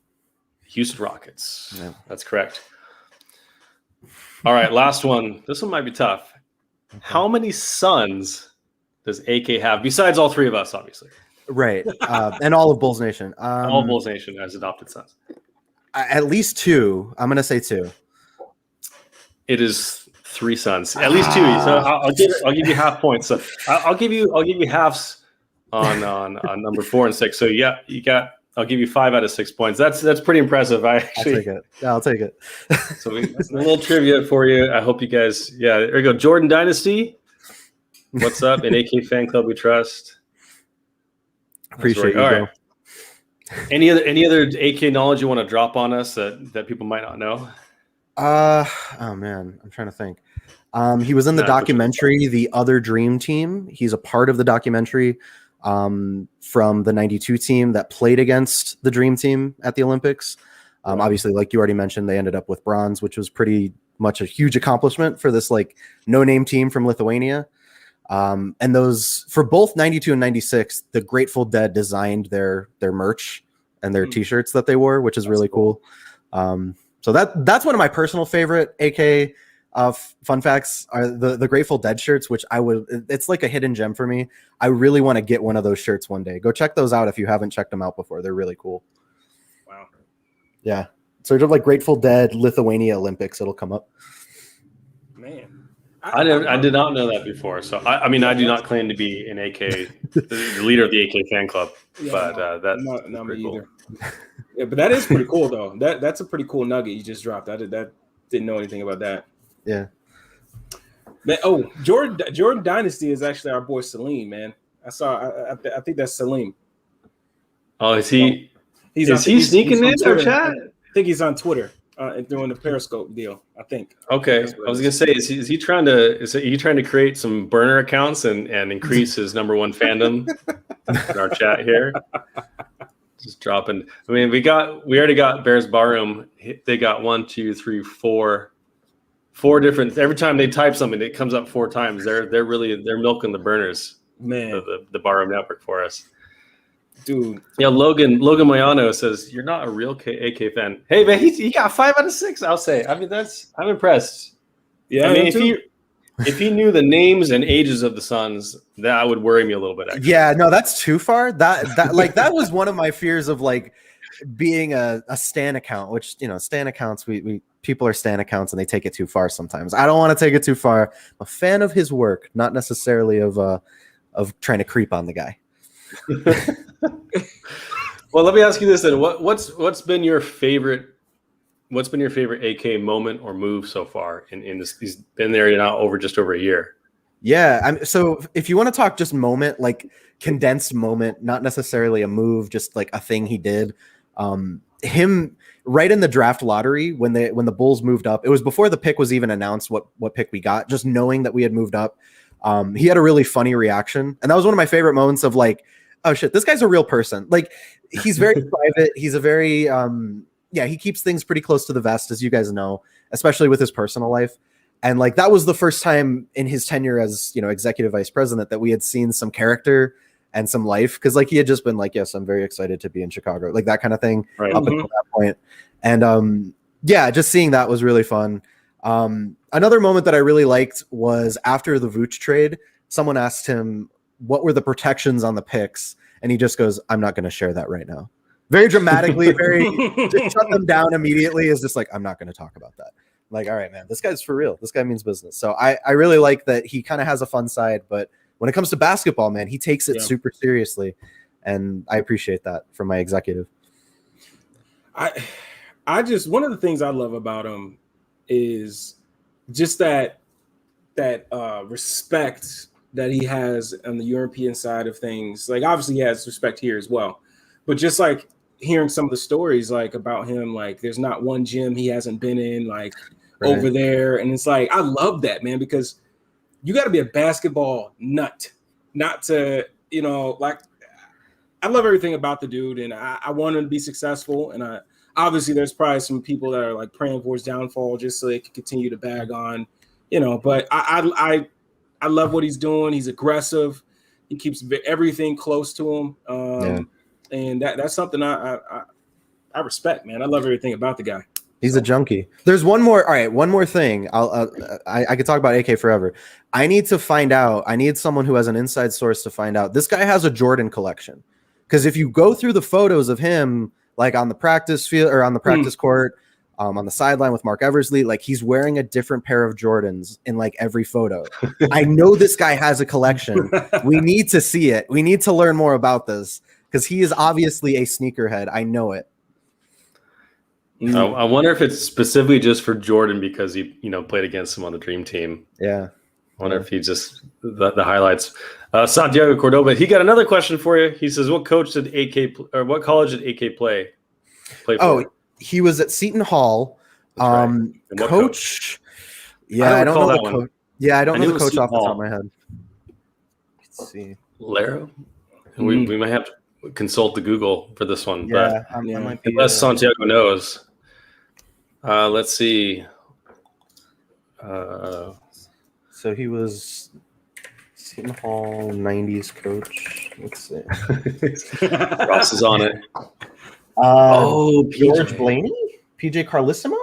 Houston Rockets. Yeah. That's correct. All right, last one. This one might be tough. Okay. How many sons does AK have, besides all 3 of us, obviously? Right. And all of Bulls Nation. All Bulls Nation has adopted sons. At least 2. I'm going to say 2. It is 3 sons. At least 2. So I'll give you half points. So I'll give you halves on number 4 and 6. So yeah, I'll give you 5 out of 6 points. That's pretty impressive. I'll take it. I'll take it. So a little trivia for you. I hope you guys. Yeah, there you go. Jordan Dynasty. What's up? An AK fan club we trust. Appreciate you. All right. Any other AK knowledge you want to drop on us that people might not know? Oh man, I'm trying to think. He was in the documentary The Other Dream Team. He's a part of the documentary from the 92 team that played against the Dream Team at the Olympics. Obviously, like you already mentioned, they ended up with bronze, which was pretty much a huge accomplishment for this like no-name team from Lithuania. And those, for both 92 and 96, the Grateful Dead designed their merch and their t-shirts that they wore, which is really cool. So that's one of my personal favorite AK fun facts are the Grateful Dead shirts, which it's like a hidden gem for me. I really want to get one of those shirts one day. Go check those out if you haven't checked them out before. They're really cool. Wow. Yeah. Search up like Grateful Dead Lithuania Olympics. It'll come up. Man. I did not know that before. So I mean, I do not claim to be an AK, the leader of the AK fan club, but that's not me cool. either. Yeah, but that is pretty cool though. That's a pretty cool nugget you just dropped. I didn't know anything about that. Yeah. Man, Jordan Dynasty is actually our boy Salim, man. I think that's Salim. Oh, is he? He's sneaking in our chat? I think he's on Twitter doing the Periscope deal. I think. Okay, I was gonna say, is he trying to create some burner accounts and increase his number one fandom in our chat here? Just dropping. I mean, we already got Bears Barroom. They got 1, 2, 3, 4 different. Every time they type something, it comes up 4 times. They're milking the burners, man. The Barroom network for us, dude. Yeah, Logan Moyano says you're not a real AK fan. Hey man, he got 5 out of 6. I'll say. I mean, I'm impressed. Yeah, I mean, if he knew the names and ages of the sons, that would worry me a little bit. Actually. Yeah, no, that's too far. That was one of my fears of like being a Stan account, which Stan accounts we people are Stan accounts and they take it too far sometimes. I don't want to take it too far. I'm a fan of his work, not necessarily of trying to creep on the guy. Well, let me ask you this then. What's been your favorite AK moment or move so far in this? He's been there now just over a year. Yeah. So if you want to talk just moment, like condensed moment, not necessarily a move, just like a thing he did. Him right in the draft lottery when the Bulls moved up, it was before the pick was even announced what pick we got, just knowing that we had moved up. He had a really funny reaction. And that was one of my favorite moments of like, oh shit, this guy's a real person. Like he's very private. He's a very, he keeps things pretty close to the vest, as you guys know, especially with his personal life. And like that was the first time in his tenure as, you know, executive vice president that we had seen some character and some life. Cause like he had just been like, yes, I'm very excited to be in Chicago, like that kind of thing Right. up until that point. And yeah, just seeing that was really fun. Another moment that I really liked was after the Vooch trade, someone asked him, what were the protections on the picks? And he just goes, I'm not going to share that right now. Very dramatically, just shut them down immediately, is just like, I'm not going to talk about that. Like, all right, man, this guy's for real. This guy means business. So I really like that he kind of has a fun side, but when it comes to basketball, man, he takes it super seriously. And I appreciate that from my executive. I just, one of the things I love about him is just that respect that he has on the European side of things. Like, obviously he has respect here as well, but just like hearing some of the stories like about him, like there's not one gym he hasn't been in, like over there. And it's like, I love that, man, because you got to be a basketball nut not to, you know, like, I love everything about the dude, and I want him to be successful. And obviously there's probably some people that are like praying for his downfall just so they can continue to bag on, you know, but I love what he's doing. He's aggressive. He keeps everything close to him. And that's something I respect, man. I love everything about the guy. He's a junkie. There's one more thing. I could talk about AK forever. I need to find out. I need someone who has an inside source to find out. This guy has a Jordan collection. Because if you go through the photos of him, like on the practice field or on the practice court, on the sideline with Mark Eversley, like he's wearing a different pair of Jordans in like every photo. I know this guy has a collection. We need to see it. We need to learn more about this because he is obviously a sneakerhead. I know it. I wonder if it's specifically just for Jordan because he, you know, played against him on the Dream Team. Yeah. I wonder if he just the highlights. Santiago Cordoba, he got another question for you. He says, "What coach did AK or what college did AK play for?" Oh, he was at Seton Hall. Coach. Yeah, I don't know the coach. Yeah, I don't know the coach off the top of my head. Let's see. Laro. We might have to consult the Google for this one. Yeah, but might be, unless Santiago knows. Let's see. So he was Seton Hall 90s coach. Let's see. Ross is on it. George Blaney? PJ Carlissimo?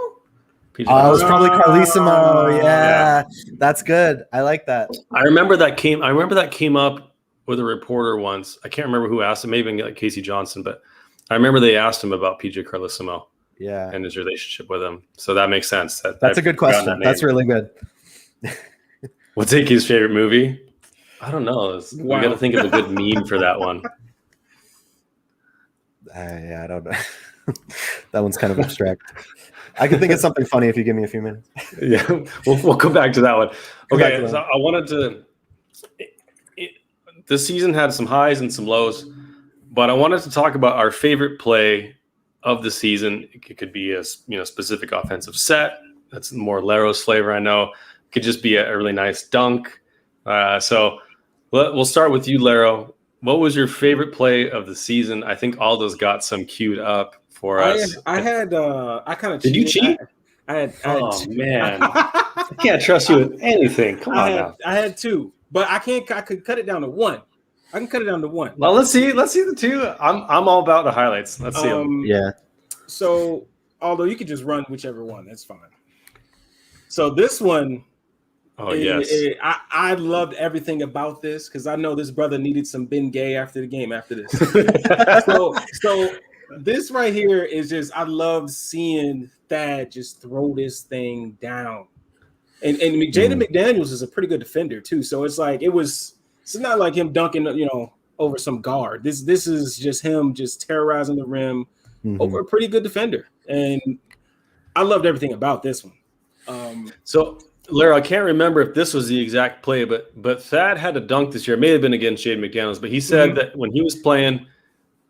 It was probably Carlissimo. Yeah, that's good. I like that. I remember that came up with a reporter once. I can't remember who asked him. Maybe like Casey Johnson, but I remember they asked him about PJ Carlissimo. Yeah, and his relationship with him. So that makes sense. That's a good question. That's really good. What's AK's favorite movie? I don't know. We got to think of a good meme for that one. I don't know. That one's kind of abstract. I can think of something funny if you give me a few minutes. Yeah, we'll come back to that one. Okay, so I wanted to. This season had some highs and some lows, but I wanted to talk about our favorite play of the season. It could be a specific offensive set. That's more Laro's flavor. I know it could just be a really nice dunk. So we'll start with you, Laro. What was your favorite play of the season? I think Aldo's got some queued up for us. I kind of did you cheat? Oh man, I can't trust you with anything. Come on now. I had two, but I could cut it down to one. I can cut it down to one. Well, let's see the two. I'm all about the highlights. Let's see them. Yeah. So, although you could just run whichever one, that's fine. So this one, I loved everything about this because I know this brother needed some Ben Gay after the game after this. so this right here is just, I love seeing Thad just throw this thing down. And Jaden McDaniels is a pretty good defender too. So it's like, it's not like him dunking, over some guard. This is just him just terrorizing the rim over a pretty good defender. And I loved everything about this one. So Lara, I can't remember if this was the exact play, but Thad had a dunk this year. It may have been against Jaden McDaniels, but he said that when he was playing,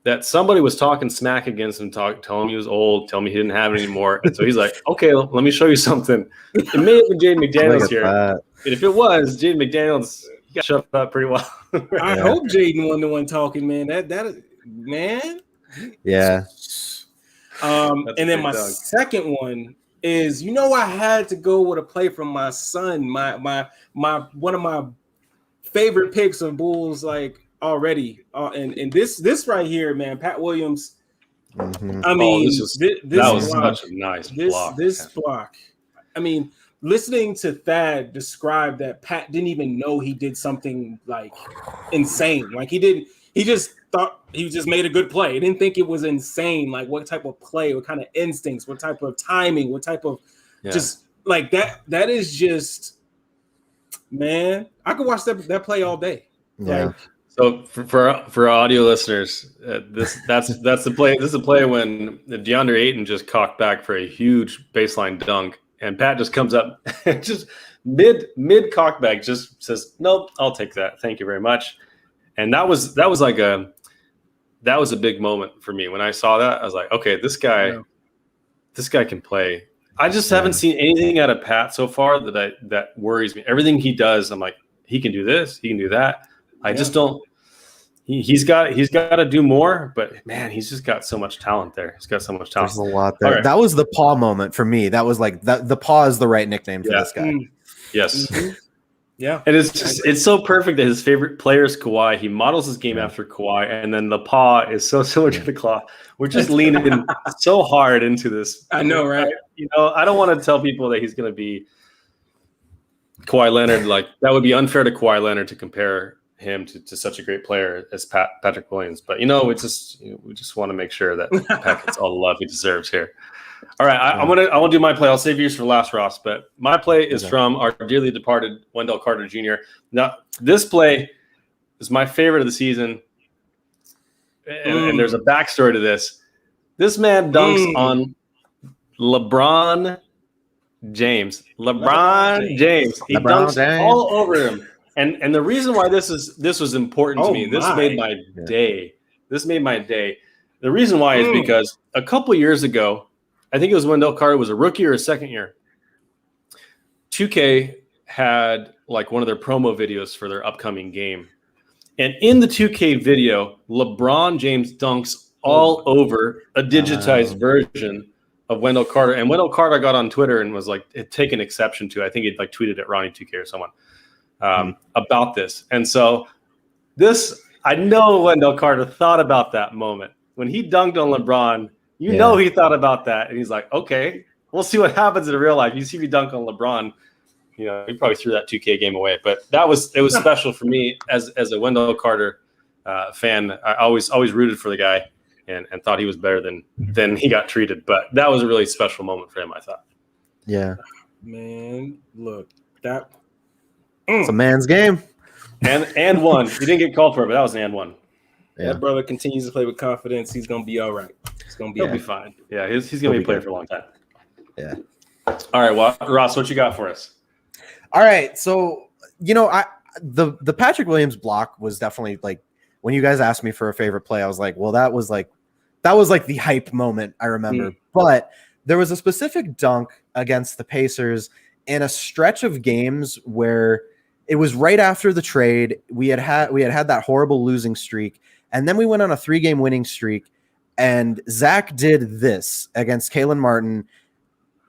that somebody was talking smack against him, telling him he was old, telling me he didn't have it anymore. And so he's like, okay, let me show you soming. It may have been Jaden McDaniels here. And if it was Jaden McDaniels, he got shoved up pretty well. I hope Jaden wasn't the one talking, man. That man. Yeah. And then my second one is, I had to go with a play from my son, my one of my favorite picks of Bulls, like already. And this right here, man, Pat Williams. Mhm. I mean, that was such a nice block. This block. I mean, listening to Thad describe that Pat didn't even know he did something like insane. Like he just thought he just made a good play. He didn't think it was insane. Like what type of play, what kind of instincts, what type of timing, what type of just like that. That is just, man, I could watch that play all day. Yeah. Like, so for audio listeners, that's the play. This is a play when DeAndre Ayton just cocked back for a huge baseline dunk, and Pat just comes up, just mid cockback, just says, "Nope, I'll take that. Thank you very much." And that was a big moment for me when I saw that. I was like, okay, this guy can play. I just haven't seen anything out of Pat so far that worries me. Everything he does, I'm like, he can do this, he can do that. I just don't. He's got to do more, but man, he's just got so much talent there. He's got so much talent. There's a lot there. Right. That was the paw moment for me. That was like the paw is the right nickname for this guy. Yes. mm-hmm. Yeah. And it's so perfect that his favorite player is Kawhi. He models his game after Kawhi, and then the paw is so similar to the claw. We're just leaning in so hard into this. I know, right? I don't want to tell people that he's going to be Kawhi Leonard. Like that would be unfair to Kawhi Leonard to compare him to such a great player as Patrick Williams. But we just want to make sure that Pat gets all the love he deserves here. All right, I want to do my play. I'll save yours for last, Ross. But my play is from our dearly departed Wendell Carter Jr. Now, this play is my favorite of the season, and there's a backstory to this. This man dunks on LeBron James. LeBron James. He dunks all over him. And the reason why this was important to me, this made my day. This made my day. The reason why is because a couple years ago, I think it was Wendell Carter was a rookie or a second year. 2K had like one of their promo videos for their upcoming game. And in the 2K video, LeBron James dunks all over a digitized version of Wendell Carter. And Wendell Carter got on Twitter and was like, it taken exception to, I think he'd like tweeted at Ronnie 2K or someone about this. And so I know Wendell Carter thought about that moment. When he dunked on LeBron, he thought about that, and he's like, okay, we'll see what happens in real life. You see me dunk on LeBron, he probably threw that 2K game away. But it was special for me as a Wendell Carter fan. I always rooted for the guy and thought he was better than he got treated. But that was a really special moment for him, I thought. Yeah. Man, look, that it's a man's game. And one. He didn't get called for it, but that was an and one. Yeah. That brother continues to play with confidence. He's gonna be all right. He'll be fine. Yeah, he's gonna be playing for a long time. Yeah. All right, well, Ross, what you got for us? All right, so the Patrick Williams block was definitely like when you guys asked me for a favorite play, I was like, well, that was like the hype moment I remember. But there was a specific dunk against the Pacers in a stretch of games where it was right after the trade. We had that horrible losing streak. And then we went on a 3-game winning streak, and Zach did this against Kalen Martin.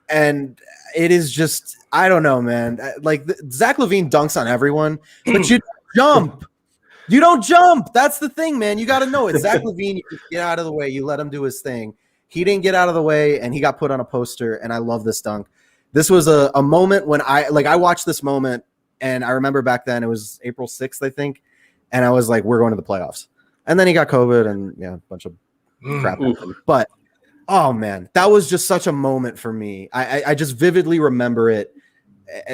And it is just, I don't know, man. Like Zach LaVine dunks on everyone, but you jump. You don't jump. That's the thing, man. You got to know it. Zach LaVine, you get out of the way. You let him do his thing. He didn't get out of the way, and he got put on a poster, and I love this dunk. This was a moment when I watched this moment, and I remember back then it was April 6th, I think, and I was like, we're going to the playoffs. And then he got COVID and a bunch of crap. But oh man, that was just such a moment for me. I just vividly remember it.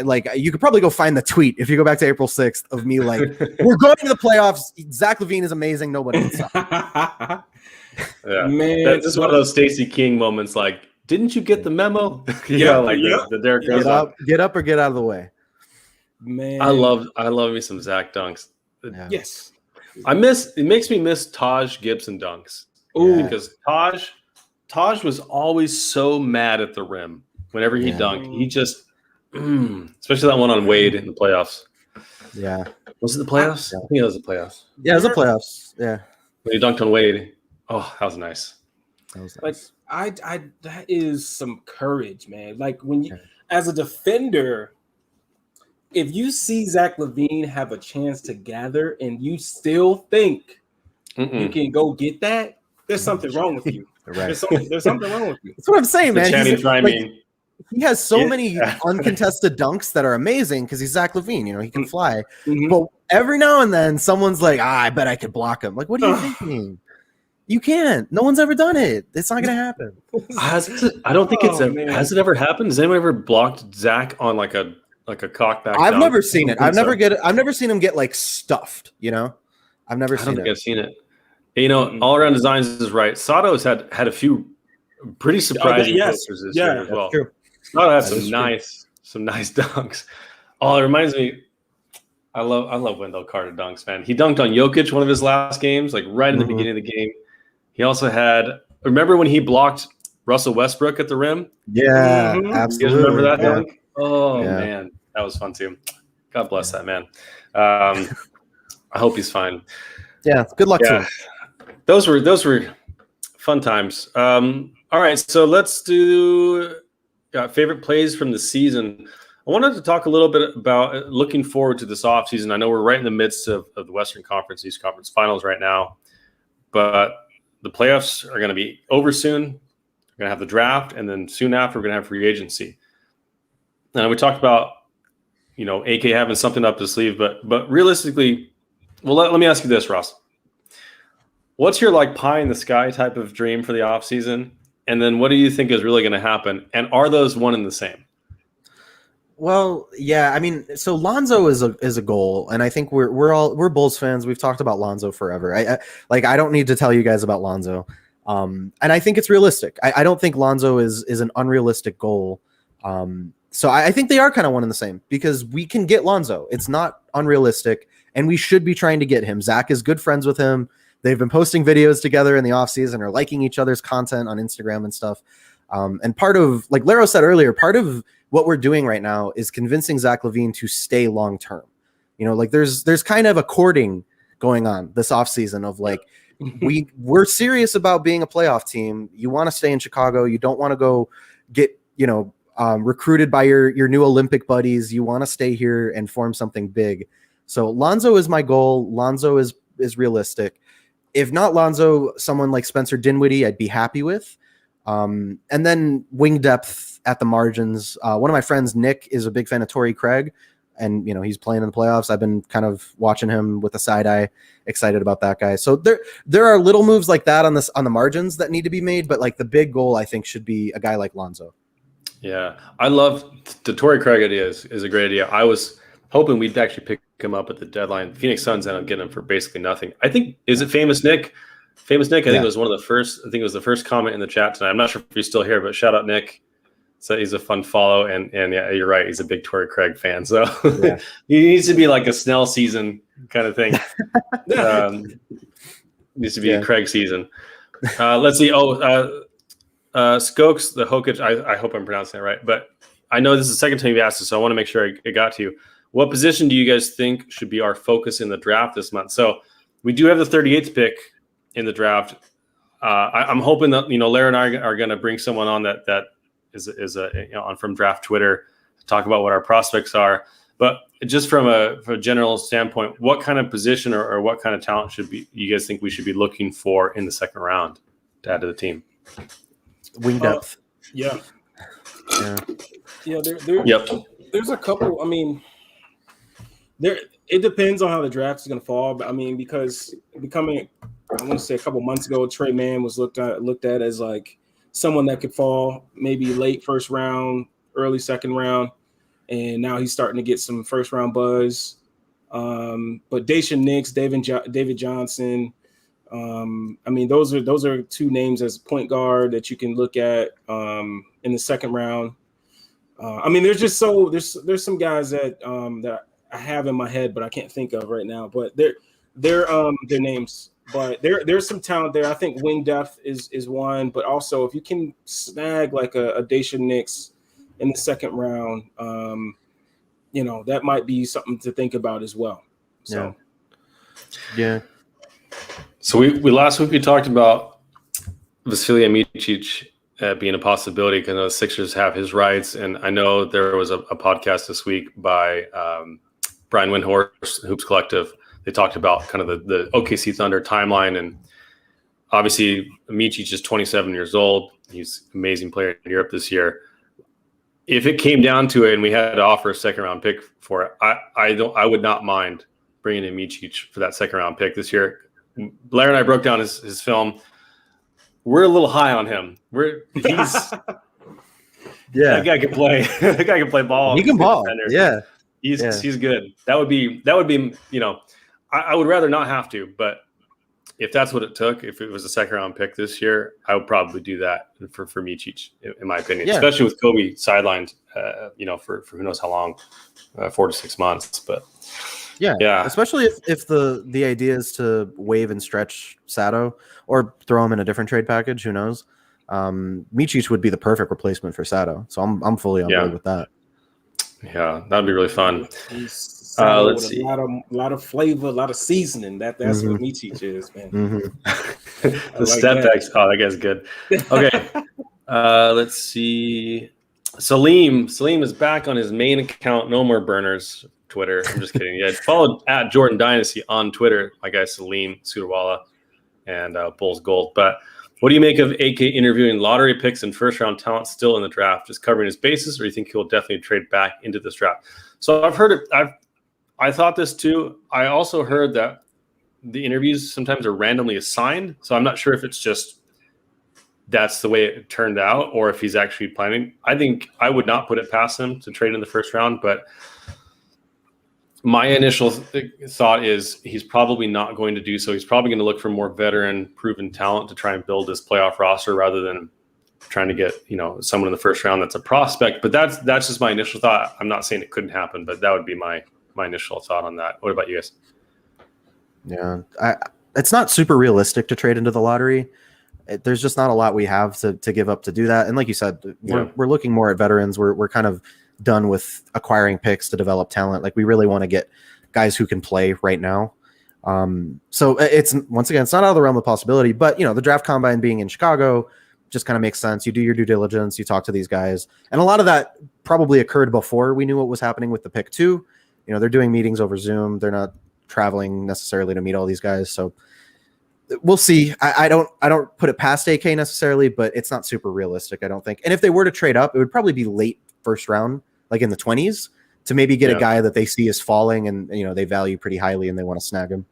Like you could probably go find the tweet if you go back to April 6th of me like, we're going to the playoffs. Zach LaVine is amazing. Nobody can stop. Man, this is one of those Stacey King moments. Like, didn't you get the memo? The Derrick Rose. Get up or get out of the way. Man, I love me some Zach dunks. Yeah. Yes. It makes me miss Taj Gibson dunks. Ooh. Because Taj was always so mad at the rim whenever he dunked. He just especially that one on Wade in the playoffs. Yeah. Was it the playoffs? I think it was the playoffs. Yeah, it was the playoffs. Yeah. When he dunked on Wade. Oh, that was nice. That was Like that is some courage, man. Like when you, as a defender, if you see Zach LaVine have a chance to gather and you still think you can go get that, there's something wrong with you. Right. There's something wrong with you. That's what I'm saying, man. He has so Yeah. many uncontested dunks that are amazing because he's Zach LaVine. You know, he can fly. Mhm. But every now and then, someone's like, I bet I could block him. Like, what are you thinking? You can't. No one's ever done it. It's not going to happen. I don't think it's Oh, ever. man. Has it ever happened? Has anyone ever blocked Zach on like a cockback? I've dunk? never seen it. I I've don't never think so. I've never seen him get like stuffed. You know, I've never I don't seen think it. I've seen it. You know, all around designs is right. Sato's had a few pretty surprising yes. posters this Yeah, year as well. True. Sato had That some is nice dunks. Oh, it reminds me. I love Wendell Carter dunks, man. He dunked on Jokic one of his last games, like right in the beginning of the game. He also had. Remember when he blocked Russell Westbrook at the rim? Yeah, Mhm. You guys absolutely. remember that Yeah. dunk? Oh Yeah. man, that was fun too. God bless that man. I hope he's fine. Yeah, good luck to him. Those were fun times. All right, so let's do favorite plays from the season. I wanted to talk a little bit about looking forward to this offseason. I know we're right in the midst of the Western Conference, East Conference Finals right now, but the playoffs are going to be over soon. We're going to have the draft, and then soon after, we're going to have free agency. And we talked about, AK having something up his sleeve, but realistically, well, let me ask you this, Ross. What's your like pie in the sky type of dream for the offseason? And then what do you think is really going to happen? And are those one and the same? Well, yeah, I mean, so Lonzo is a goal, and I think we're Bulls fans. We've talked about Lonzo forever. I don't need to tell you guys about Lonzo, and I think it's realistic. I don't think Lonzo is an unrealistic goal. So I think they are kind of one and the same because we can get Lonzo. It's not unrealistic, and we should be trying to get him. Zach is good friends with him. They've been posting videos together in the offseason or liking each other's content on Instagram and stuff. And part of, like Lero said earlier, part of what we're doing right now is convincing Zach LaVine to stay long term. Like there's kind of a courting going on this offseason of like we're serious about being a playoff team. You want to stay in Chicago. You don't want to go get recruited by your new Olympic buddies. You want to stay here and form something big. So Lonzo is my goal. Lonzo is realistic. If not Lonzo, someone like Spencer Dinwiddie, I'd be happy with. And then wing depth at the margins. One of my friends, Nick, is a big fan of Torrey Craig, and he's playing in the playoffs. I've been kind of watching him with a side eye, excited about that guy. So there are little moves like that on the margins that need to be made, but like the big goal, I think, should be a guy like Lonzo. Yeah, I love the Torrey Craig idea is a great idea. I was hoping we'd actually pick him up at the deadline. Phoenix Suns ended up getting him for basically nothing. I think, is it Famous Nick? Famous Nick, I think it was one of the first. I think it was the first comment in the chat tonight. I'm not sure if he's still here, but shout out Nick. So he's a fun follow, and yeah, you're right. He's a big Torrey Craig fan, so he needs to be like a Snell season kind of thing. Needs to be a Craig season. Let's see. Skokes, the Jokic. I hope I'm pronouncing it right, but I know this is the second time you've asked this, so I want to make sure I got to you. What position do you guys think should be our focus in the draft this month? So we do have the 38th pick in the draft. I'm hoping that Larry and I are going to bring someone on that is on from Draft Twitter to talk about what our prospects are. But just from a general standpoint, what kind of position or what kind of talent you guys think we should be looking for in the second round to add to the team? Wing depth. Yeah. Yep. There's a couple. I mean, it depends on how the draft is going to fall. But I mean, because I want to say a couple months ago, Trey Mann was looked at as like someone that could fall maybe late first round, early second round, and now he's starting to get some first round buzz. But Daishen Nix, David Johnson. I mean, those are two names as point guard that you can look at in the second round. I mean, there's some guys that I have in my head, but I can't think of right now. But they're names. But there's some talent there. I think wing depth is one, but also if you can snag like a Daishen Nix in the second round, that might be something to think about as well. So, yeah. So we last week we talked about Vasilija Micic being a possibility because the Sixers have his rights. And I know there was a podcast this week by Brian Windhorst, Hoops Collective. They talked about kind of the OKC Thunder timeline. And obviously, Micic is 27 years old. He's an amazing player in Europe this year. If it came down to it and we had to offer a second-round pick for it, I would not mind bringing in Micic for that second-round pick this year. Blair and I broke down his film. We're a little high on him. That guy can play. That guy can play ball. He can ball. Yeah. He's good. That would be, I would rather not have to, but if that's what it took, if it was a second round pick this year, I would probably do that for Micic, in my opinion, especially with Kobe sidelined, for who knows how long, 4 to 6 months. But yeah, especially if the idea is to waive and stretch Sato or throw him in a different trade package, who knows? Micic would be the perfect replacement for Sato, so I'm fully on board with that. Yeah, that'd be really fun. Let's see. A lot of flavor, a lot of seasoning. That's what Micic is, man. The step backs. Oh, that guy's good. Okay. Let's see. Salim is back on his main account. No more burners. Twitter. I'm just kidding. Yeah, followed at Jordan Dynasty on Twitter. My guy Salim Sudarwala and Bulls Gold. But what do you make of AK interviewing lottery picks and first round talent still in the draft, just covering his bases, or do you think he'll definitely trade back into this draft? So I've heard it. I thought this too. I also heard that the interviews sometimes are randomly assigned. So I'm not sure if it's just that's the way it turned out or if he's actually planning. I think I would not put it past him to trade in the first round, but my initial thought is he's probably not going to do so. He's probably going to look for more veteran proven talent to try and build this playoff roster rather than trying to get, someone in the first round that's a prospect. But that's just my initial thought. I'm not saying it couldn't happen, but that would be my initial thought on that. What about you guys? Yeah, it's not super realistic to trade into the lottery. There's just not a lot we have to give up to do that. And like you said, we're looking more at veterans. We're kind of done with acquiring picks to develop talent. Like we really want to get guys who can play right now. So it's once again, it's not out of the realm of possibility, but the draft combine being in Chicago just kind of makes sense. You do your due diligence, you talk to these guys. And a lot of that probably occurred before we knew what was happening with the pick too. They're doing meetings over Zoom. They're not traveling necessarily to meet all these guys. So we'll see. I don't put it past AK necessarily, but it's not super realistic, I don't think. And if they were to trade up, it would probably be late first round, like in the 20s, to maybe get a guy that they see is falling and they value pretty highly and they want to snag him.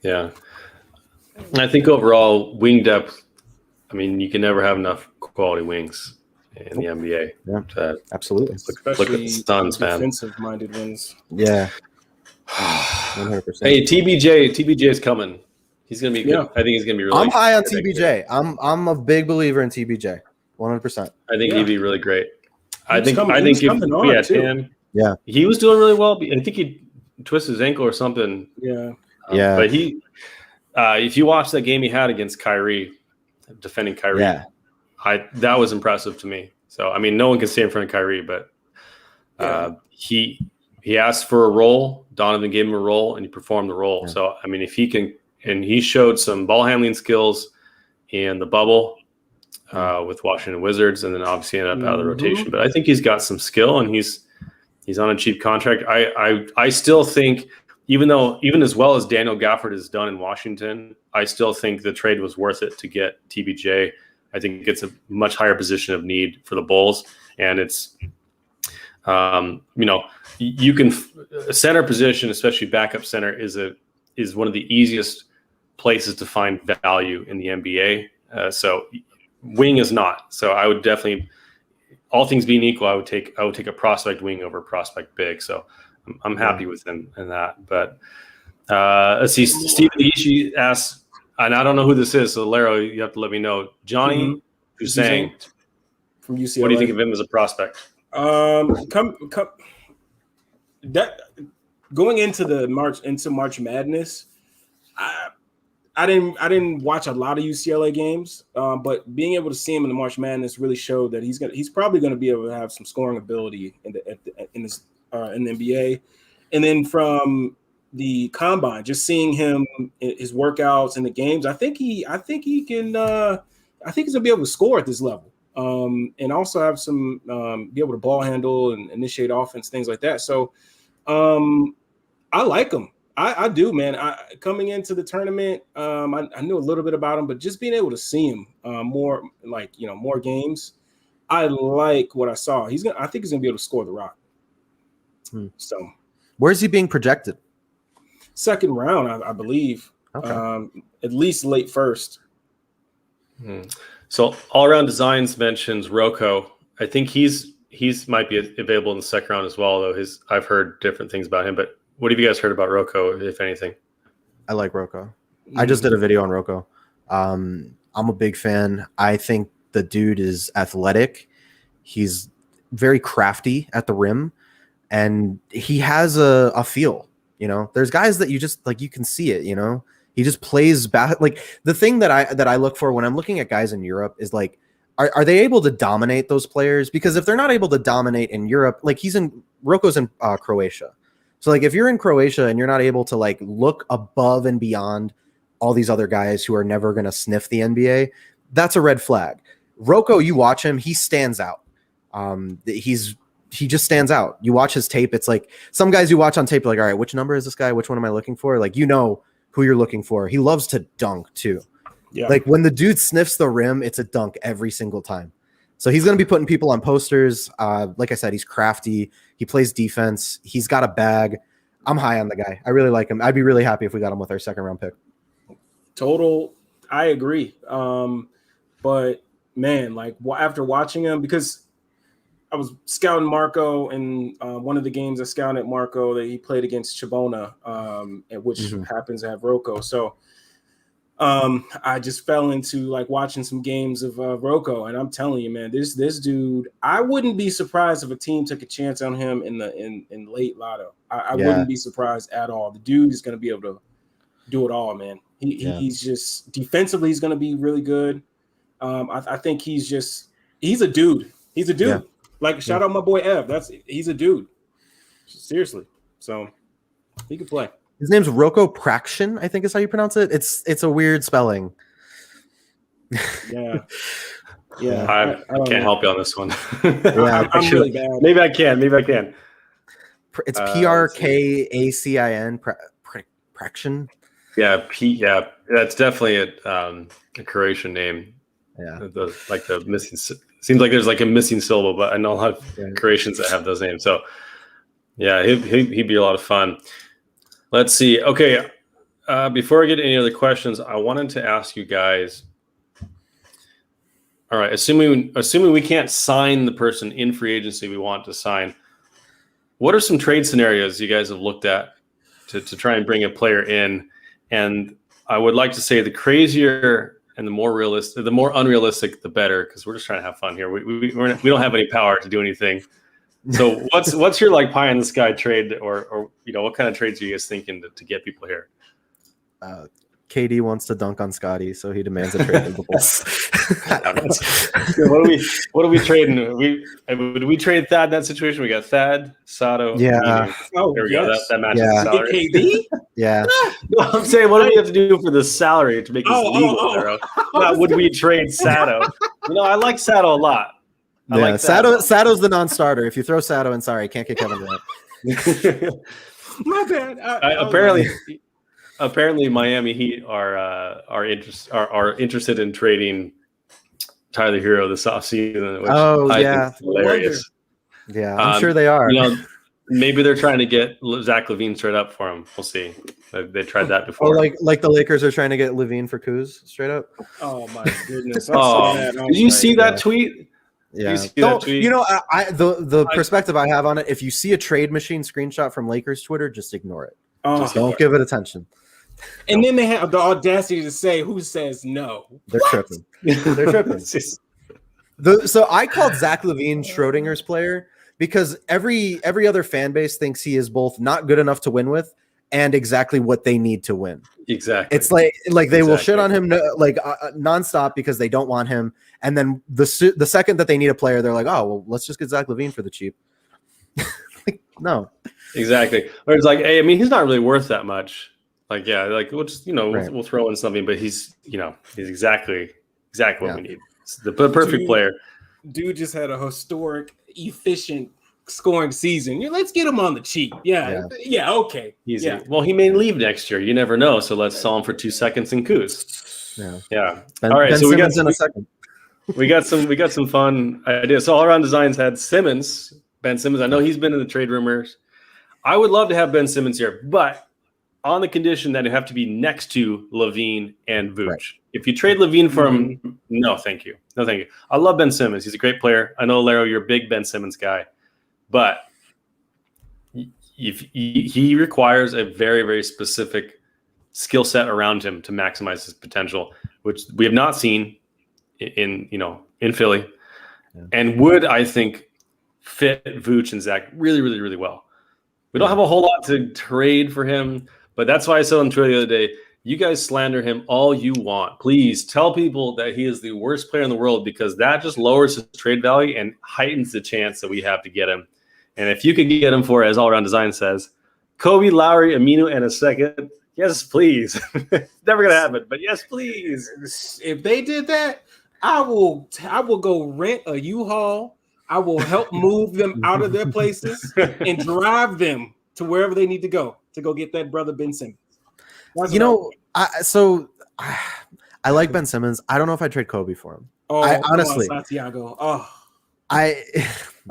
Yeah. I think overall wing depth, you can never have enough quality wings in the NBA. Yeah, absolutely. Look at the Suns, man. Defensive-minded wings. Yeah. 100%. Hey, TBJ is coming. He's gonna be good. I think he's gonna be really. I'm high on TBJ. I'm a big believer in TBJ. 100%. I think he'd be really great. I think if we had him, he was doing really well. I think he twisted his ankle or something. Yeah. But he, if you watch that game he had against Kyrie, defending Kyrie, that was impressive to me. So no one can stay in front of Kyrie, but he asked for a role. Donovan gave him a role, and he performed the role. Yeah. So if he can, and he showed some ball handling skills in the bubble with Washington Wizards, and then obviously ended up out of the rotation. But I think he's got some skill, and he's on a cheap contract. I still think, even as well as Daniel Gafford has done in Washington, I still think the trade was worth it to get TBJ. I think it's a much higher position of need for the Bulls, and it's you can center position, especially backup center, is one of the easiest places to find value in the NBA. So wing is not. So I would definitely, all things being equal, I would take a prospect wing over prospect big. So I'm happy with him in that. But let's see. Stephen Ishii asks, and I don't know who this is, so Laro, you have to let me know. Johnny Hussein from UCLA. What do you think of him as a prospect? That going into March Madness, I didn't watch a lot of UCLA games, but being able to see him in the March Madness really showed that he's probably going to be able to have some scoring ability in the NBA. And then from the combine, just seeing him, his workouts and the games, I think he can I think he's gonna be able to score at this level, and also have some be able to ball handle and initiate offense, things like that. So, I like him. I do, man. Coming into the tournament, I knew a little bit about him, but just being able to see him more, like more games, I like what I saw. I think he's gonna be able to score the rock. So, where's he being projected? Second round, I believe. Okay. At least late first. So All Around Designs mentions Rocco. I think he's might be available in the second round as well, though. I've heard different things about him. But what have you guys heard about Rocco, if anything? I like Rocco. I just did a video on Rocco. I'm a big fan. I think the dude is athletic. He's very crafty at the rim, and he has a feel. There's guys that you just like, you can see it. He just plays like the thing that I look for when I'm looking at guys in Europe is like, are they able to dominate those players? Because if they're not able to dominate in Europe, like Rocco's in Croatia. So like if you're in Croatia and you're not able to like look above and beyond all these other guys who are never going to sniff the NBA, that's a red flag. Rocco, you watch him, he stands out. He just stands out. You watch his tape. It's like some guys you watch on tape, like, all right, which number is this guy? Which one am I looking for? Like, who you're looking for. He loves to dunk too. Yeah. Like when the dude sniffs the rim, it's a dunk every single time. So he's going to be putting people on posters. Like I said, he's crafty. He plays defense. He's got a bag. I'm high on the guy. I really like him. I'd be really happy if we got him with our second round pick. Total. I agree. But man, like after watching him, because I was scouting Marco in one of the games I scouted Marco that he played against Chibona, which happens to have Rocco. So I just fell into like watching some games of Rocco, and I'm telling you, man, this dude, I wouldn't be surprised if a team took a chance on him in late lotto. I wouldn't be surprised at all. The dude is going to be able to do it all, man. He's just defensively, he's going to be really good. I think he's a dude. He's a dude. Yeah. Like shout out my boy Ev. He's a dude. Seriously. So he can play. His name's Rocco Prakshin, I think is how you pronounce it. It's a weird spelling. Yeah. I can't help you on this one. I'm really bad. Maybe I can. It's PrkaCin Prakshin. Yeah, that's definitely a Croatian name. Yeah. The missing seems like there's like a missing syllable, but I know a lot of Croatians that have those names. So yeah, he'd be a lot of fun. Let's see. Okay. Before I get to any other questions, I wanted to ask you guys. All right. Assuming we can't sign the person in free agency we want to sign, what are some trade scenarios you guys have looked at to try and bring a player in? And I would like to say the crazier and the more unrealistic, the better, because we're just trying to have fun here. We don't have any power to do anything. So what's your like pie in the sky trade, or what kind of trades are you guys thinking to get people here? KD wants to dunk on Scotty, so he demands a trade. What are we trading? Would we trade Thad in that situation? We got Thad, Sato. Yeah. Oh, there we go. That matches the salary. KD? Yeah. No, I'm saying, what do we have to do for the salary to make this legal? Would we trade Sato? I like Sato a lot. Sato's the non-starter. If you throw Sato in, sorry, can't get Kevin Durant. My bad. Apparently, Miami Heat are interested in trading Tyler Hero this offseason, which I think is hilarious. Yeah, I'm sure they are. Maybe they're trying to get Zach LaVine straight up for him. We'll see. They tried that before. Or like the Lakers are trying to get LaVine for Kuz straight up. Oh my goodness! Did you see that tweet? Yeah. The perspective I have on it, if you see a trade machine screenshot from Lakers Twitter, just ignore it. Just don't give it attention. And then they have the audacity to say, "Who says no?" They're tripping. They're tripping. So I called Zach LaVine Schrodinger's player because every other fan base thinks he is both not good enough to win with and exactly what they need to win. Exactly. It's like they will shit on him nonstop because they don't want him, and then the second that they need a player, they're like, "Oh, well, let's just get Zach LaVine for the cheap." No. Exactly. Or it's like, hey, I mean, he's not really worth that much. We'll just, we'll throw in something, but he's exactly Exactly what we need. It's the perfect player. Dude just had a historic, efficient scoring season. Let's get him on the cheap. Yeah, okay. Easy. Yeah. Well, he may leave next year. You never know. So let's sell him for 2 seconds and coos. Yeah. All right. Ben so Simmons in a second. we got some fun ideas. So All Around Designs had Ben Simmons. I know he's been in the trade rumors. I would love to have Ben Simmons here, but on the condition that it have to be next to Levine and Vooch. Right. If you trade Levine for him, no, thank you. No, thank you. I love Ben Simmons. He's a great player. I know, Laro, you're a big Ben Simmons guy, but he requires a very, very specific skill set around him to maximize his potential, which we have not seen in Philly, and would, I think, fit Vooch and Zach really, really, really well. We don't have a whole lot to trade for him, but that's why I said on Twitter the other day, you guys slander him all you want. Please tell people that he is the worst player in the world, because that just lowers his trade value and heightens the chance that we have to get him. And if you could get him for, as All Around Design says, Kobe, Lowry, Aminu, and a second, yes, please. Never going to happen, but yes, please. If they did that, I will go rent a U-Haul. I will help move them out of their places and drive them to wherever they need to go get that brother Ben Simmons. I like Ben Simmons. I don't know if I'd trade Kobe for him. Honestly, Santiago.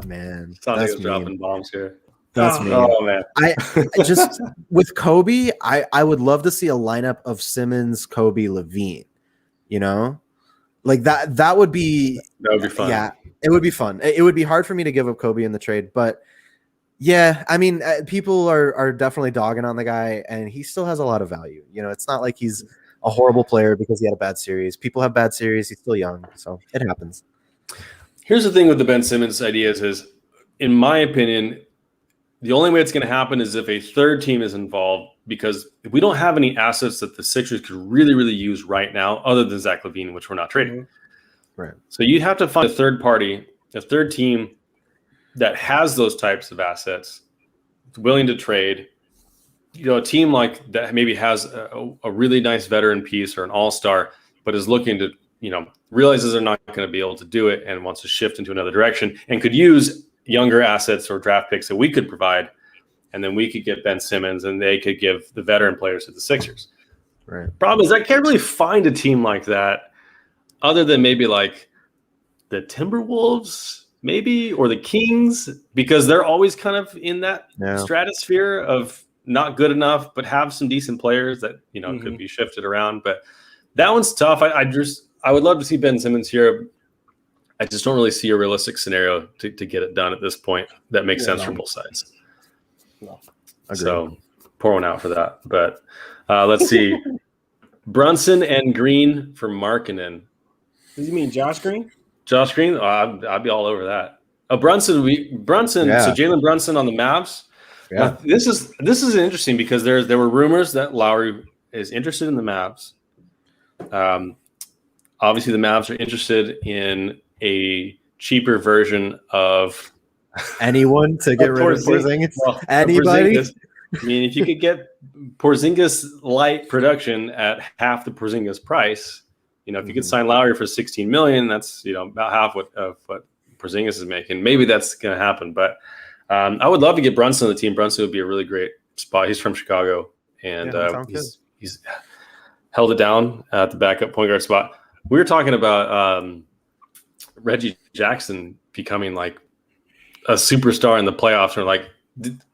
Man, Santiago's dropping bombs here. That's me. Oh man, I just with Kobe, I would love to see a lineup of Simmons, Kobe, Levine. Like that would be fun. Yeah, it would be fun. It would be hard for me to give up Kobe in the trade, but yeah, I mean, people are definitely dogging on the guy, and he still has a lot of value. It's not like he's a horrible player because he had a bad series. People have bad series. He's still young, so it happens. Here's the thing with the Ben Simmons ideas is, in my opinion, the only way it's going to happen is if a third team is involved, because if we don't have any assets that the Sixers could really, really use right now, other than Zach LaVine, which we're not trading. Right. So you'd have to find a third party, a third team that has those types of assets, willing to trade. A team like that maybe has a really nice veteran piece or an all-star, but is looking to, realizes they're not going to be able to do it and wants to shift into another direction and could use younger assets or draft picks that we could provide. And then we could get Ben Simmons and they could give the veteran players to the Sixers. Right. Problem is I can't really find a team like that other than maybe like the Timberwolves, maybe, or the Kings, because they're always kind of in that stratosphere of not good enough, but have some decent players that, could be shifted around. But that one's tough. I would love to see Ben Simmons here. I just don't really see a realistic scenario to get it done at this point that makes sense for both sides. So pour one out for that. But let's see. Brunson and Green for Markkanen. Does you mean Josh Green? Josh Green? Oh, I'd be all over that. Brunson. So Jalen Brunson on the Mavs. Yeah. This is interesting because there were rumors that Lowry is interested in the Mavs. Obviously, the Mavs are interested in a cheaper version of anyone to get rid of Porzingis. Well, anybody? Porzingis. I mean, if you could get Porzingis light production at half the Porzingis price, if you could sign Lowry for $16 million, that's about half of what Porzingis is making. Maybe that's going to happen, but I would love to get Brunson on the team. Brunson would be a really great spot. He's from Chicago, and he's held it down at the backup point guard spot. We were talking about Reggie Jackson becoming like a superstar in the playoffs.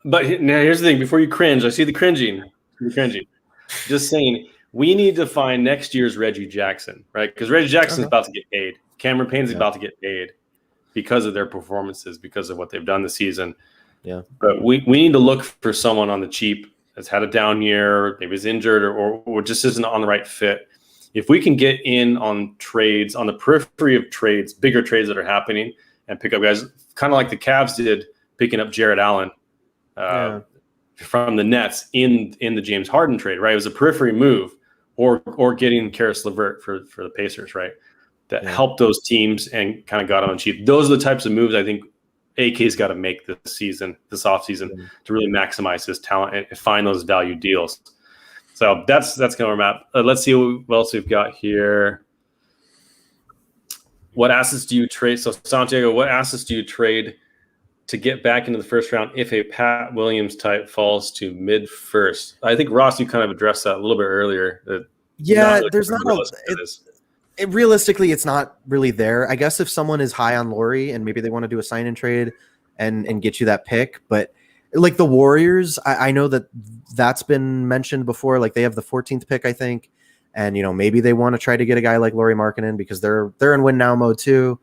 But now here's the thing. Before you cringe, I see the cringing. Just saying, we need to find next year's Reggie Jackson, right? Because Reggie Jackson's about to get paid. Cameron Payne's about to get paid because of their performances, because of what they've done this season. Yeah. But we need to look for someone on the cheap that's had a down year, maybe is injured or just isn't on the right fit. If we can get in on trades, on the periphery of trades, bigger trades that are happening, and pick up guys, kind of like the Cavs did, picking up Jared Allen from the Nets in the James Harden trade, right? It was a periphery move, or getting Karis LeVert for the Pacers, right? That helped those teams and kind of got on cheap. Those are the types of moves I think AK's got to make this offseason to really maximize his talent and find those value deals. So that's kind of our map. Let's see what else we've got here. what assets do you trade? So Santiago, what assets do you trade to get back into the first round if a Pat Williams type falls to mid first? I think Ross, you kind of addressed that a little bit earlier. There's not realistically, it's not really there. I guess if someone is high on Laurie and maybe they want to do a sign and trade and get you that pick, but like the Warriors, I know that's been mentioned before. Like they have the 14th pick, I think, and maybe they want to try to get a guy like Laurie Markkinen because they're in win now mode too.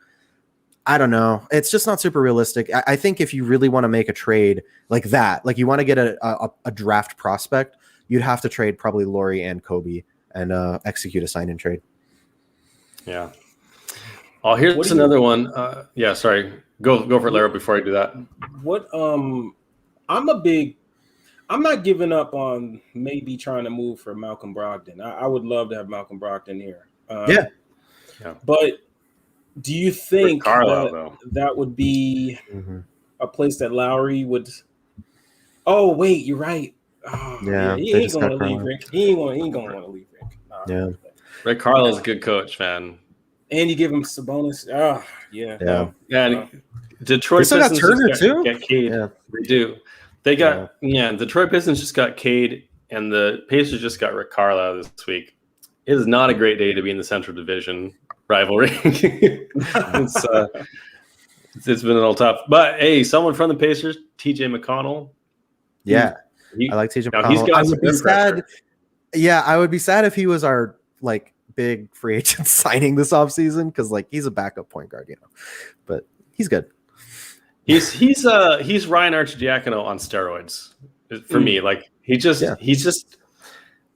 I don't know. It's just not super realistic. I think if you really want to make a trade like that, like you want to get a draft prospect, you'd have to trade probably Laurie and Kobe and execute a sign and trade. Yeah. Oh, here's another one. Yeah, sorry. Go for it, Lara, before I do that. I'm not giving up on maybe trying to move for Malcolm Brogdon. I would love to have Malcolm Brogdon here. Yeah. But do you think that would be Mm-hmm. a place that Lowry would? Oh, wait, you're right. Oh, yeah, he ain't going to leave Rick. He ain't going to want to leave Rick. Yeah. Rick Carlisle's a good coach, man. And you give him Sabonis. Oh, yeah. And Detroit still got Turner too. Got Cade. Yeah. They do. They got Detroit Pistons just got Cade, and the Pacers just got Rick Carlisle this week. It is not a great day to be in the Central Division rivalry. It's been a little tough, but hey, someone from the Pacers, TJ McConnell. Yeah, I like TJ McConnell. I would be sad. Yeah, I would be sad if he was our big free agent signing this offseason because he's a backup point guard, but he's good. He's Ryan Arcidiacono on steroids for me.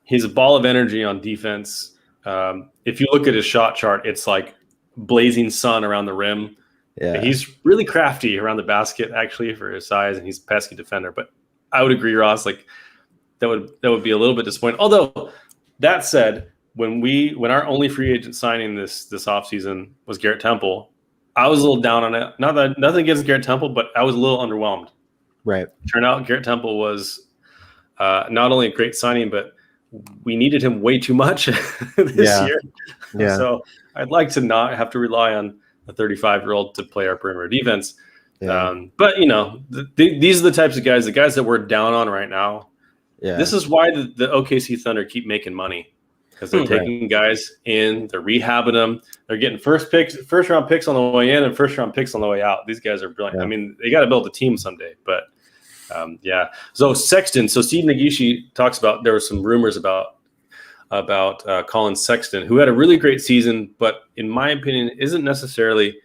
He's a ball of energy on defense. If you look at his shot chart, it's like blazing sun around the rim. Yeah, he's really crafty around the basket actually for his size, and he's a pesky defender. But I would agree, Ross. That would be a little bit disappointing. Although that said, when our only free agent signing this offseason was Garrett Temple, I was a little down on it. Not that nothing against Garrett Temple, but I was a little underwhelmed. Right. Turned out Garrett Temple was not only a great signing, but we needed him way too much this year. Yeah. So I'd like to not have to rely on a 35-year-old to play our perimeter defense. Yeah. But these are the types of guys, the guys that we're down on right now. Yeah. This is why the OKC Thunder keep making money. Because they're taking guys in, they're rehabbing them, they're getting first round picks on the way in and first round picks on the way out. These guys are brilliant. Yeah. I mean, they got to build a team someday. But So Sexton. So Steve Nagishi talks about there were some rumors about Colin Sexton, who had a really great season, but in my opinion, isn't necessarily.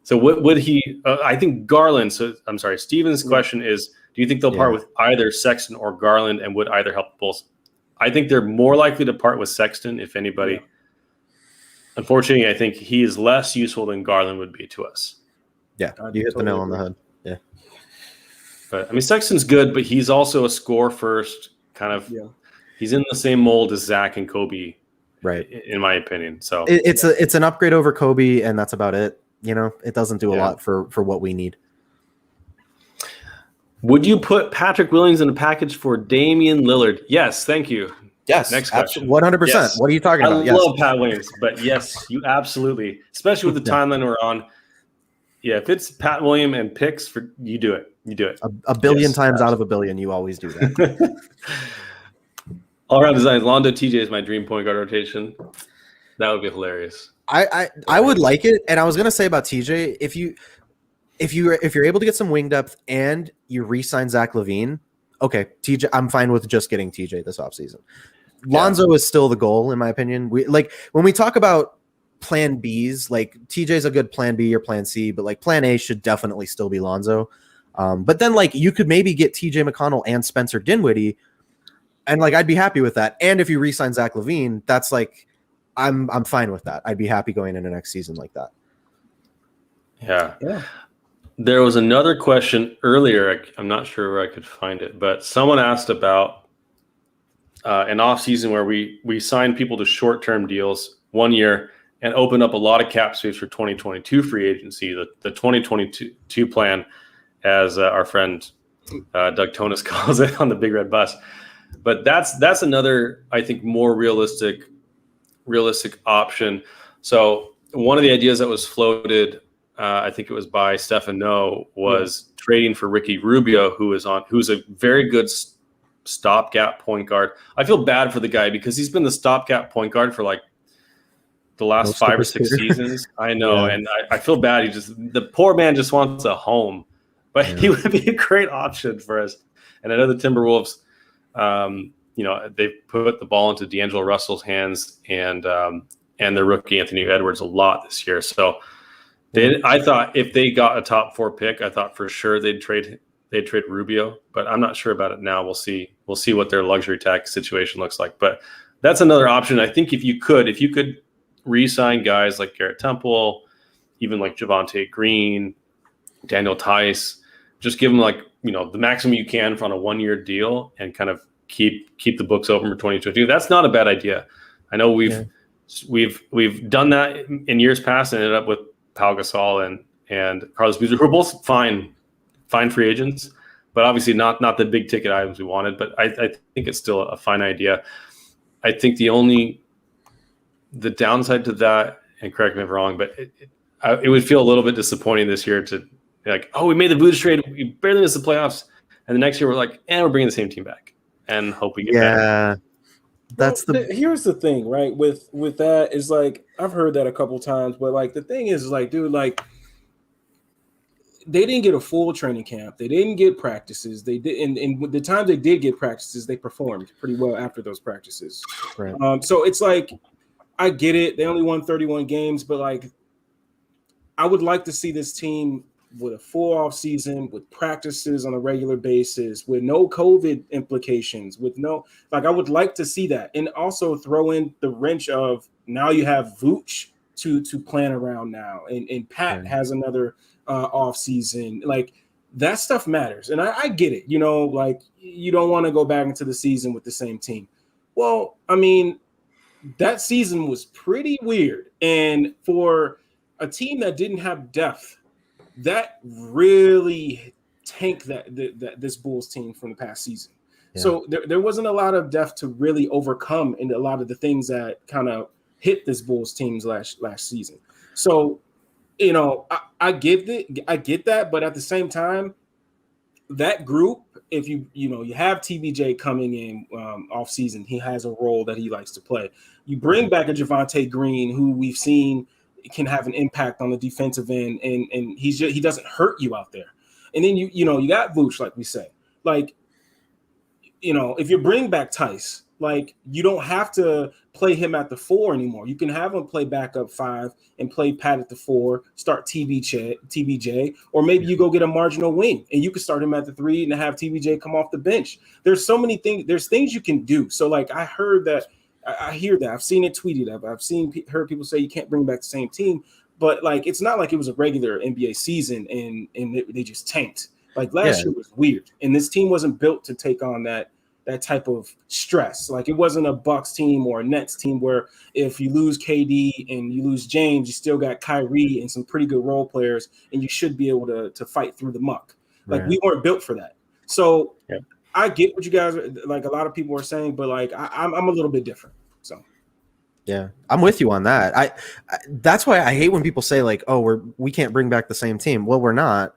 So what would he? I think Garland. So I'm sorry. Steven's question is: do you think they'll part with either Sexton or Garland, and would either help both? I think they're more likely to part with Sexton, if anybody. Yeah. Unfortunately, I think he is less useful than Garland would be to us. Yeah, you hit the nail on the head. Yeah. But, I mean, Sexton's good, but he's also a score first kind of he's in the same mold as Zach and Kobe, right? In my opinion. So it's an upgrade over Kobe, and that's about it. It doesn't do a lot for what we need. Would you put Patrick Williams in a package for Damian Lillard? Yes, thank you. Yes, next question. 100%. Yes. What are you talking about? I love Pat Williams, but yes, you absolutely, especially with the timeline we're on. Yeah, if it's Pat Williams and picks, you do it. You do it. A billion times out of a billion, you always do that. All around design. Londo TJ is my dream point guard rotation. That would be hilarious. I would like it, and I was gonna say about TJ, if you're able to get some wing depth and you re-sign Zach LaVine, okay, TJ, I'm fine with just getting TJ this offseason. Lonzo is still the goal, in my opinion. When we talk about plan Bs, TJ's a good plan B or plan C, but plan A should definitely still be Lonzo. But then you could maybe get TJ McConnell and Spencer Dinwiddie, and I'd be happy with that. And if you re-sign Zach LaVine, that's I'm fine with that. I'd be happy going into next season like that. Yeah. There was another question earlier. I'm not sure where I could find it, but someone asked about an off season where we sign people to short-term deals 1 year and open up a lot of cap space for 2022 free agency, the 2022 plan, as our friend Doug Tonis calls it on the Big Red Bus. But that's another, I think, more realistic option. So one of the ideas that was floated, I think it was by Stefan No, was trading for Ricky Rubio, who's a very good stopgap point guard. I feel bad for the guy because he's been the stopgap point guard for like the last 5 or 6 seasons. I know, and I feel bad. The poor man just wants a home, but he would be a great option for us. And I know the Timberwolves, they put the ball into D'Angelo Russell's hands and their rookie Anthony Edwards a lot this year. So I thought if they got a top 4 pick, I thought for sure they'd trade Rubio, but I'm not sure about it now. We'll see what their luxury tax situation looks like. But that's another option. I think if you could re-sign guys like Garrett Temple, even like Javonte Green, Daniel Tice, just give them the maximum you can on a 1-year deal and kind of keep the books open for 2022. That's not a bad idea. I know we've done that in years past and ended up with Pau Gasol and Carlos Boozer, who are both fine free agents, but obviously not the big ticket items we wanted. But I think it's still a fine idea. I think the downside to that, and correct me if I'm wrong, but it would feel a little bit disappointing this year to we made the Boozer trade, we barely missed the playoffs, and the next year we're like, we're bringing the same team back and hope we get better. That's here's the thing, right? With that is like I've heard that a couple times, but like the thing is like, dude, like they didn't get a full training camp, they didn't get practices, they did, and the time they did get practices, they performed pretty well after those practices. Right. So it's like I get it, they only won 31 games, but like I would like to see this team with a full off season, with practices on a regular basis, with no COVID implications, I would like to see that. And also throw in the wrench of now you have Vooch to plan around now. And Pat has another off season. Like that stuff matters. And I get it, like you don't want to go back into the season with the same team. Well, I mean, that season was pretty weird. And for a team that didn't have depth, that really tanked this Bulls team from the past season. Yeah. So there wasn't a lot of depth to really overcome in a lot of the things that kind of hit this Bulls teams last season. So, I get that, but at the same time, that group, if you have TBJ coming in off season, he has a role that he likes to play. You bring back a Javonte Green, who we've seen can have an impact on the defensive end, and he doesn't hurt you out there. And then you got Vooch, like we say, like if you bring back Tice, like you don't have to play him at the 4 anymore. You can have him play backup 5 and play Pat at the 4, start TBJ, or maybe you go get a marginal wing and you can start him at the 3 and have TBJ come off the bench. There's so many things. There's things you can do. So like I heard that. I hear that. I've seen it tweeted. I've heard people say you can't bring back the same team, but like it's not like it was a regular NBA season and they just tanked. Like last year was weird, and this team wasn't built to take on that type of stress. Like it wasn't a Bucks team or a Nets team where if you lose KD and you lose James, you still got Kyrie and some pretty good role players, and you should be able to fight through the muck. Like we weren't built for that. So. Yeah. I get what you guys like. A lot of people are saying, but like I'm a little bit different. So, yeah, I'm with you on that. I that's why I hate when people say like, "Oh, we can't bring back the same team." Well, we're not.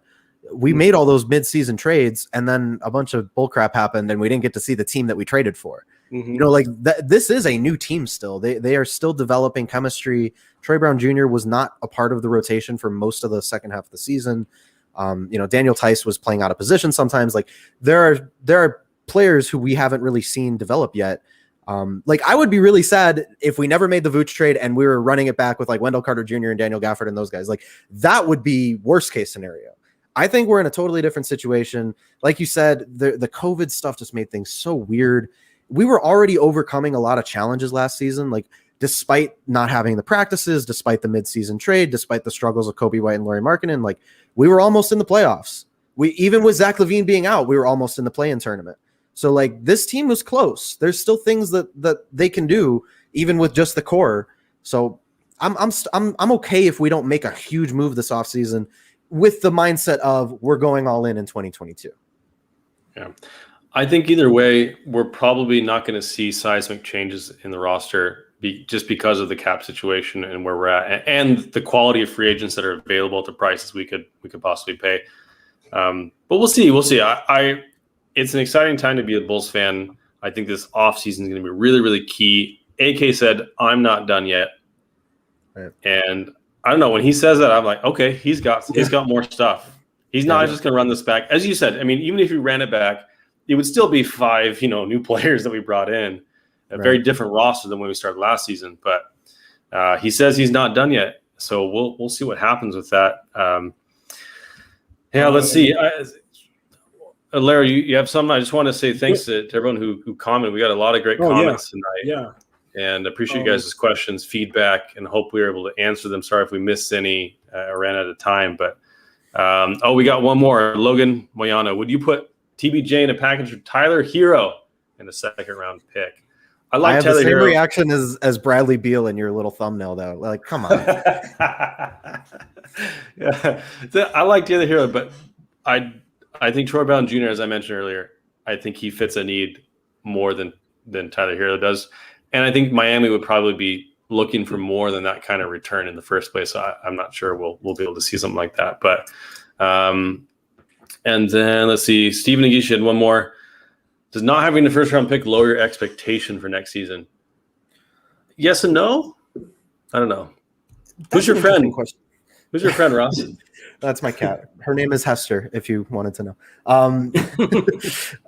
We made all those mid-season trades, and then a bunch of bullcrap happened, and we didn't get to see the team that we traded for. Mm-hmm. This is a new team still. They are still developing chemistry. Troy Brown Jr. was not a part of the rotation for most of the second half of the season. Daniel Tice was playing out of position sometimes. Like there are players who we haven't really seen develop yet. I would be really sad if we never made the Vooch trade and we were running it back with like Wendell Carter Jr. and Daniel Gafford and those guys. Like that would be worst case scenario. I think we're in a totally different situation. Like you said, the COVID stuff just made things so weird. We were already overcoming a lot of challenges last season. Like despite not having the practices, despite the midseason trade, despite the struggles of Kobe White and Lauri Markkanen, like we were almost in the playoffs. Even with Zach LaVine being out, we were almost in the play-in tournament. So like this team was close. There's still things that they can do even with just the core. So I'm okay if we don't make a huge move this offseason with the mindset of we're going all in 2022. Yeah. I think either way, we're probably not going to see seismic changes in the roster just because of the cap situation and where we're at, and the quality of free agents that are available at the prices we could possibly pay. But we'll see. It's an exciting time to be a Bulls fan. I think this offseason is going to be really, really key. AK said, "I'm not done yet," right. And I don't know, when he says that, I'm like, okay, he's got more stuff. He's not just going to run this back, as you said. I mean, even if you ran it back, it would still be 5, new players that we brought in. A very different roster than when we started last season, but he says he's not done yet, so we'll see what happens with that. Let's see. Larry, you have something? I just want to say thanks to everyone who commented. We got a lot of great comments tonight. Yeah, and appreciate you guys' questions, feedback, and hope we were able to answer them. Sorry if we missed any or ran out of time, but we got one more. Logan Moyano, would you put TBJ in a package with Tyler Hero in the second round pick? I have Tyler the same Hero. reaction as Bradley Beal in your little thumbnail, though. Like, come on. I like Tyler Hero, but I think Troy Brown Jr., as I mentioned earlier, I think he fits a need more than Tyler Hero does, and I think Miami would probably be looking for more than that kind of return in the first place. So I'm not sure we'll be able to see something like that. But and then let's see, Stephen Aguish had one more. Does not having the first round pick lower your expectation for next season? Yes and no. I don't know. Who's your friend? Question. Who's your friend, Ross? That's my cat. Her name is Hester, if you wanted to know.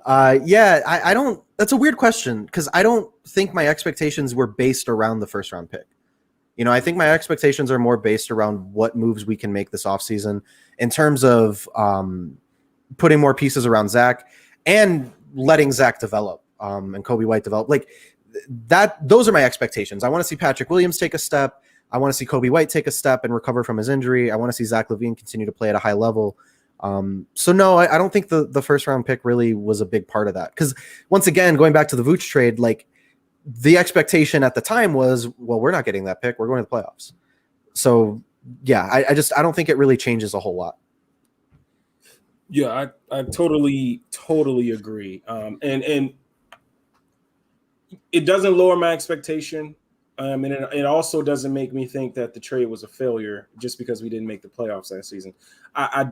I don't. That's a weird question because I don't think my expectations were based around the first round pick. I think my expectations are more based around what moves we can make this offseason in terms of putting more pieces around Zach and letting Zach develop and Kobe White develop. Like that, those are my expectations. I want to see Patrick Williams take a step. I want to see Kobe White take a step and recover from his injury. I want to see Zach LaVine continue to play at a high level. So no, I don't think the first round pick really was a big part of that. Because once again, going back to the Vooch trade, like the expectation at the time was, well, we're not getting that pick. We're going to the playoffs. So yeah, I don't think it really changes a whole lot. Yeah, I totally agree. And it doesn't lower my expectation. And it also doesn't make me think that the trade was a failure just because we didn't make the playoffs last season. I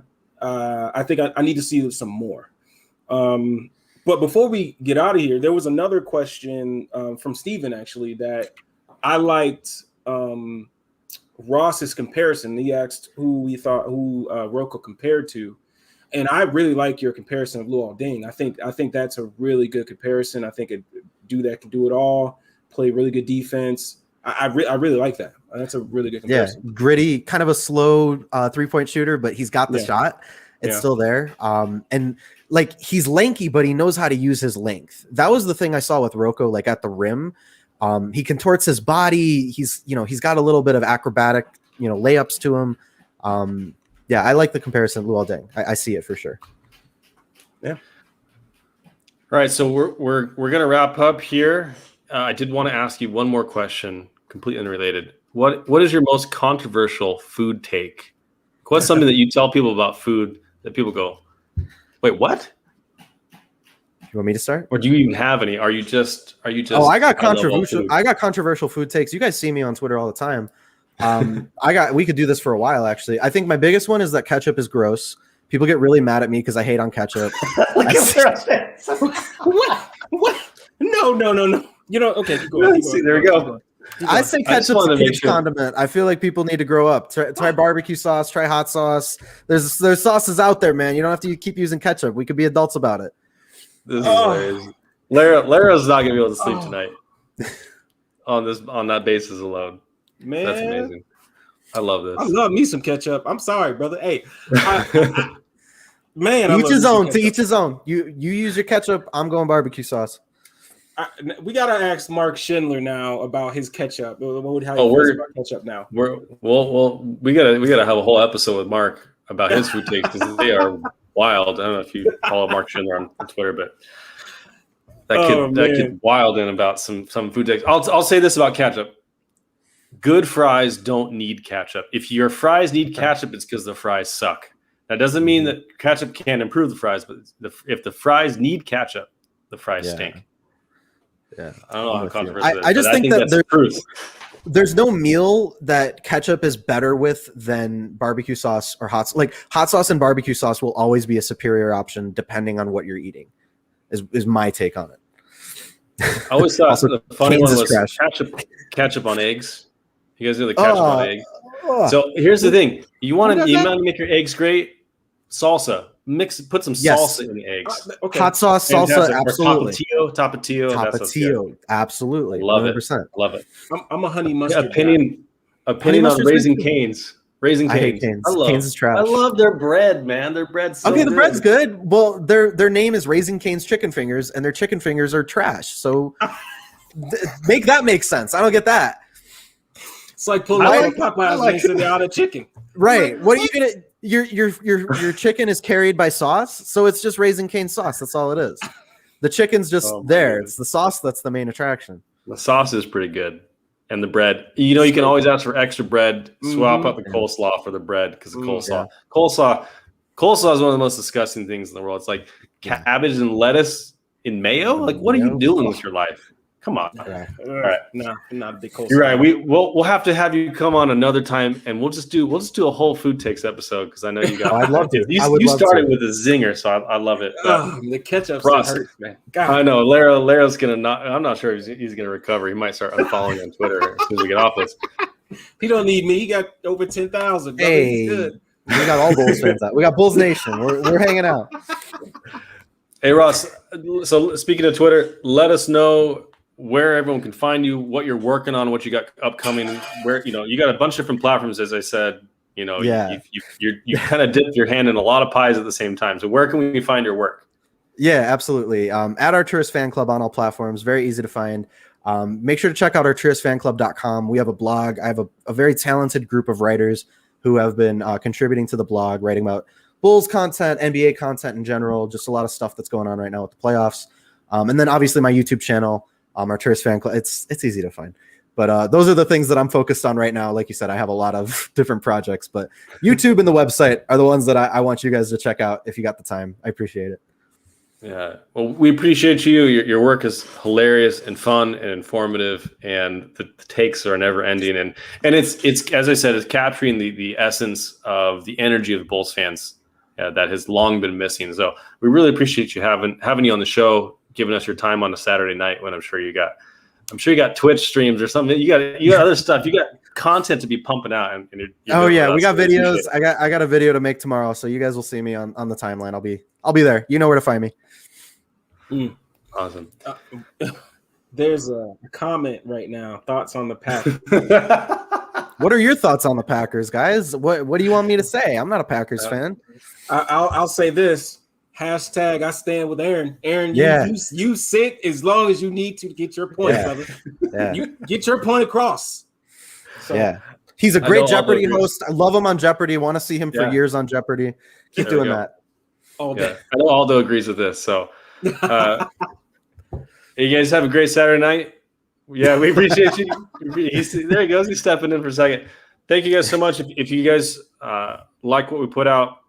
think I need to see some more. But before we get out of here, there was another question from Steven, actually, that I liked Ross's comparison. He asked who Rocco compared to. And I really like your comparison of Luol Deng. I think that's a really good comparison. I think a dude that can do it all, play really good defense. I really like that. That's a really good comparison. Yeah, gritty, kind of a slow 3-point shooter, but he's got the shot. It's still there. And like he's lanky, but he knows how to use his length. That was the thing I saw with Rocco, like at the rim. He contorts his body. He's got a little bit of acrobatic, layups to him. Yeah, I like the comparison of Luol Deng. I see it for sure. Yeah. All right, so we're gonna wrap up here. I did want to ask you one more question, completely unrelated. What is your most controversial food take? What's something that you tell people about food that people go, wait, what? You want me to start? Or do you even have any? Are you just? Oh, I got controversial food takes. You guys see me on Twitter all the time. We could do this for a while, actually. I think my biggest one is that ketchup is gross. People get really mad at me because I hate on ketchup. What? No. Okay. See, there we go. I say ketchup's a kid's condiment. I feel like people need to grow up. Try barbecue sauce. Try hot sauce. There's sauces out there, man. You don't have to keep using ketchup. We could be adults about it. This is hilarious. Lara's not gonna be able to sleep tonight on that basis alone. Man, that's amazing. I love this. I love me some ketchup. I'm sorry, brother. Hey, man, each his own. To each his own. You use your ketchup. I'm going barbecue sauce. We gotta ask Mark Schindler now about his ketchup. How he feels about ketchup now? We gotta have a whole episode with Mark about his food takes because they are wild. I don't know if you follow Mark Schindler on Twitter, but that kid wild in about some food takes. I'll say this about ketchup. Good fries don't need ketchup. If your fries need ketchup, it's because the fries suck. That doesn't mean that ketchup can't improve the fries, but if the fries need ketchup, the fries stink. Yeah, I don't know how controversial it is, I just but think that that's the truth. there's no meal that ketchup is better with than barbecue sauce or like hot sauce and barbecue sauce will always be a superior option depending on what you're eating. Is my take on it. I always thought Also, the funny Cane's one is was trash. ketchup on eggs. You guys know the ketchup on eggs? Oh. So here's the thing: you want does to that? make your eggs great. Salsa, put some Yes. salsa in the eggs. Okay. Hot sauce, salsa, Fantastic. Or absolutely. Tapatio. That sounds good. Tapatio, absolutely. Love it. 100%. Love it. I'm a honey mustard. Opinion Honey on mustard's Raising good. Cane's. Raising I Cane's. hate Cane's. I love, Cane's is trash. I love their bread, man. Their bread's so Okay, the good. bread's good. Well, their name is Raising Cane's Chicken Fingers, and their chicken fingers are trash. So make that make sense. I don't get that. It's like pulling I out like- Popeyes and sending out a chicken. Right. What are you gonna? Your chicken is carried by sauce, so it's just Raising Cane sauce. That's all it is. The chicken's just Oh, my there. goodness. It's the sauce that's the main attraction. The sauce is pretty good. And the bread. You know, you can always ask for extra bread. Swap out the coleslaw for the bread because the coleslaw. Coleslaw is one of the most disgusting things in the world. It's like cabbage and lettuce in mayo. Like, what are you doing with your life? Come on. Yeah. All right. No, I'm not a big coleslaw. You're right. We'll have to have you come on another time, and we'll just do a whole food takes episode because I know you got. Oh, I'd love to. You, I would you love started to. with a zinger, so I love it. The ketchup Ross, hurts, man. God. I know Laro's gonna not. I'm not sure if he's gonna recover. He might start unfollowing on Twitter as soon as we get off this. He don't need me. He got over 10,000. Hey, He's good. we got all Bulls fans out. We got Bulls Nation. We're hanging out. Hey Ross. So speaking of Twitter, let us know where everyone can find you, what you're working on, what you got upcoming, where you got a bunch of different platforms, as I said. Yeah. You kind of dipped your hand in a lot of pies at the same time. So where can we find your work? Yeah, absolutely. At Artūras Fan Club on all platforms, very easy to find. Make sure to check out arturasfanclub.com. We have a blog. I have a very talented group of writers who have been contributing to the blog, writing about Bulls content, NBA content in general, just a lot of stuff that's going on right now with the playoffs. And then obviously my YouTube channel, Artūras Fan Club. It's easy to find. But those are the things that I'm focused on right now. Like you said, I have a lot of different projects, but YouTube and the website are the ones that I want you guys to check out if you got the time. I appreciate it. Yeah. Well, we appreciate you. Your work is hilarious and fun and informative, and the takes are never ending. And it's as I said, it's capturing the essence of the energy of the Bulls fans that has long been missing. So we really appreciate you having you on the show, giving us your time on a Saturday night when I'm sure you got Twitch streams or something. You got other stuff. You got content to be pumping out. And you're We got videos. I got a video to make tomorrow, so you guys will see me on the timeline. I'll be there. You know where to find me. Awesome. There's a comment right now. Thoughts on the pack? What are your thoughts on the Packers, guys? What do you want me to say? I'm not a Packers fan. I'll say this. Hashtag I stand with Aaron. Aaron, Yeah. you sit as long as you need to get your point, Yeah. brother. Yeah. You get your point across. So, Yeah. He's a I great know Jeopardy Aldo agrees. host. I love him on Jeopardy. Want to see him for Yeah. years on Jeopardy. Keep There we doing go. that. all Yeah, day. I know Aldo agrees with this. So, you guys have a great Saturday night. Yeah, we appreciate you. There he goes. He's stepping in for a second. Thank you guys so much. If you guys like what we put out,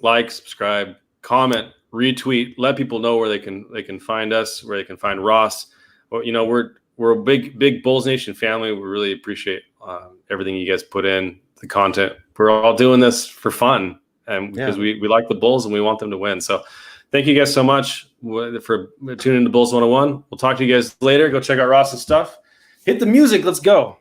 like, subscribe, comment, retweet, let people know where they can find us, where they can find Ross. Well, we're a big Bulls Nation family. We really appreciate everything you guys put in, the content. We're all doing this for fun and because we like the Bulls and we want them to win. So thank you guys so much for tuning into Bulls 101. We'll talk to you guys later. Go check out Ross's stuff. Hit the music. Let's go.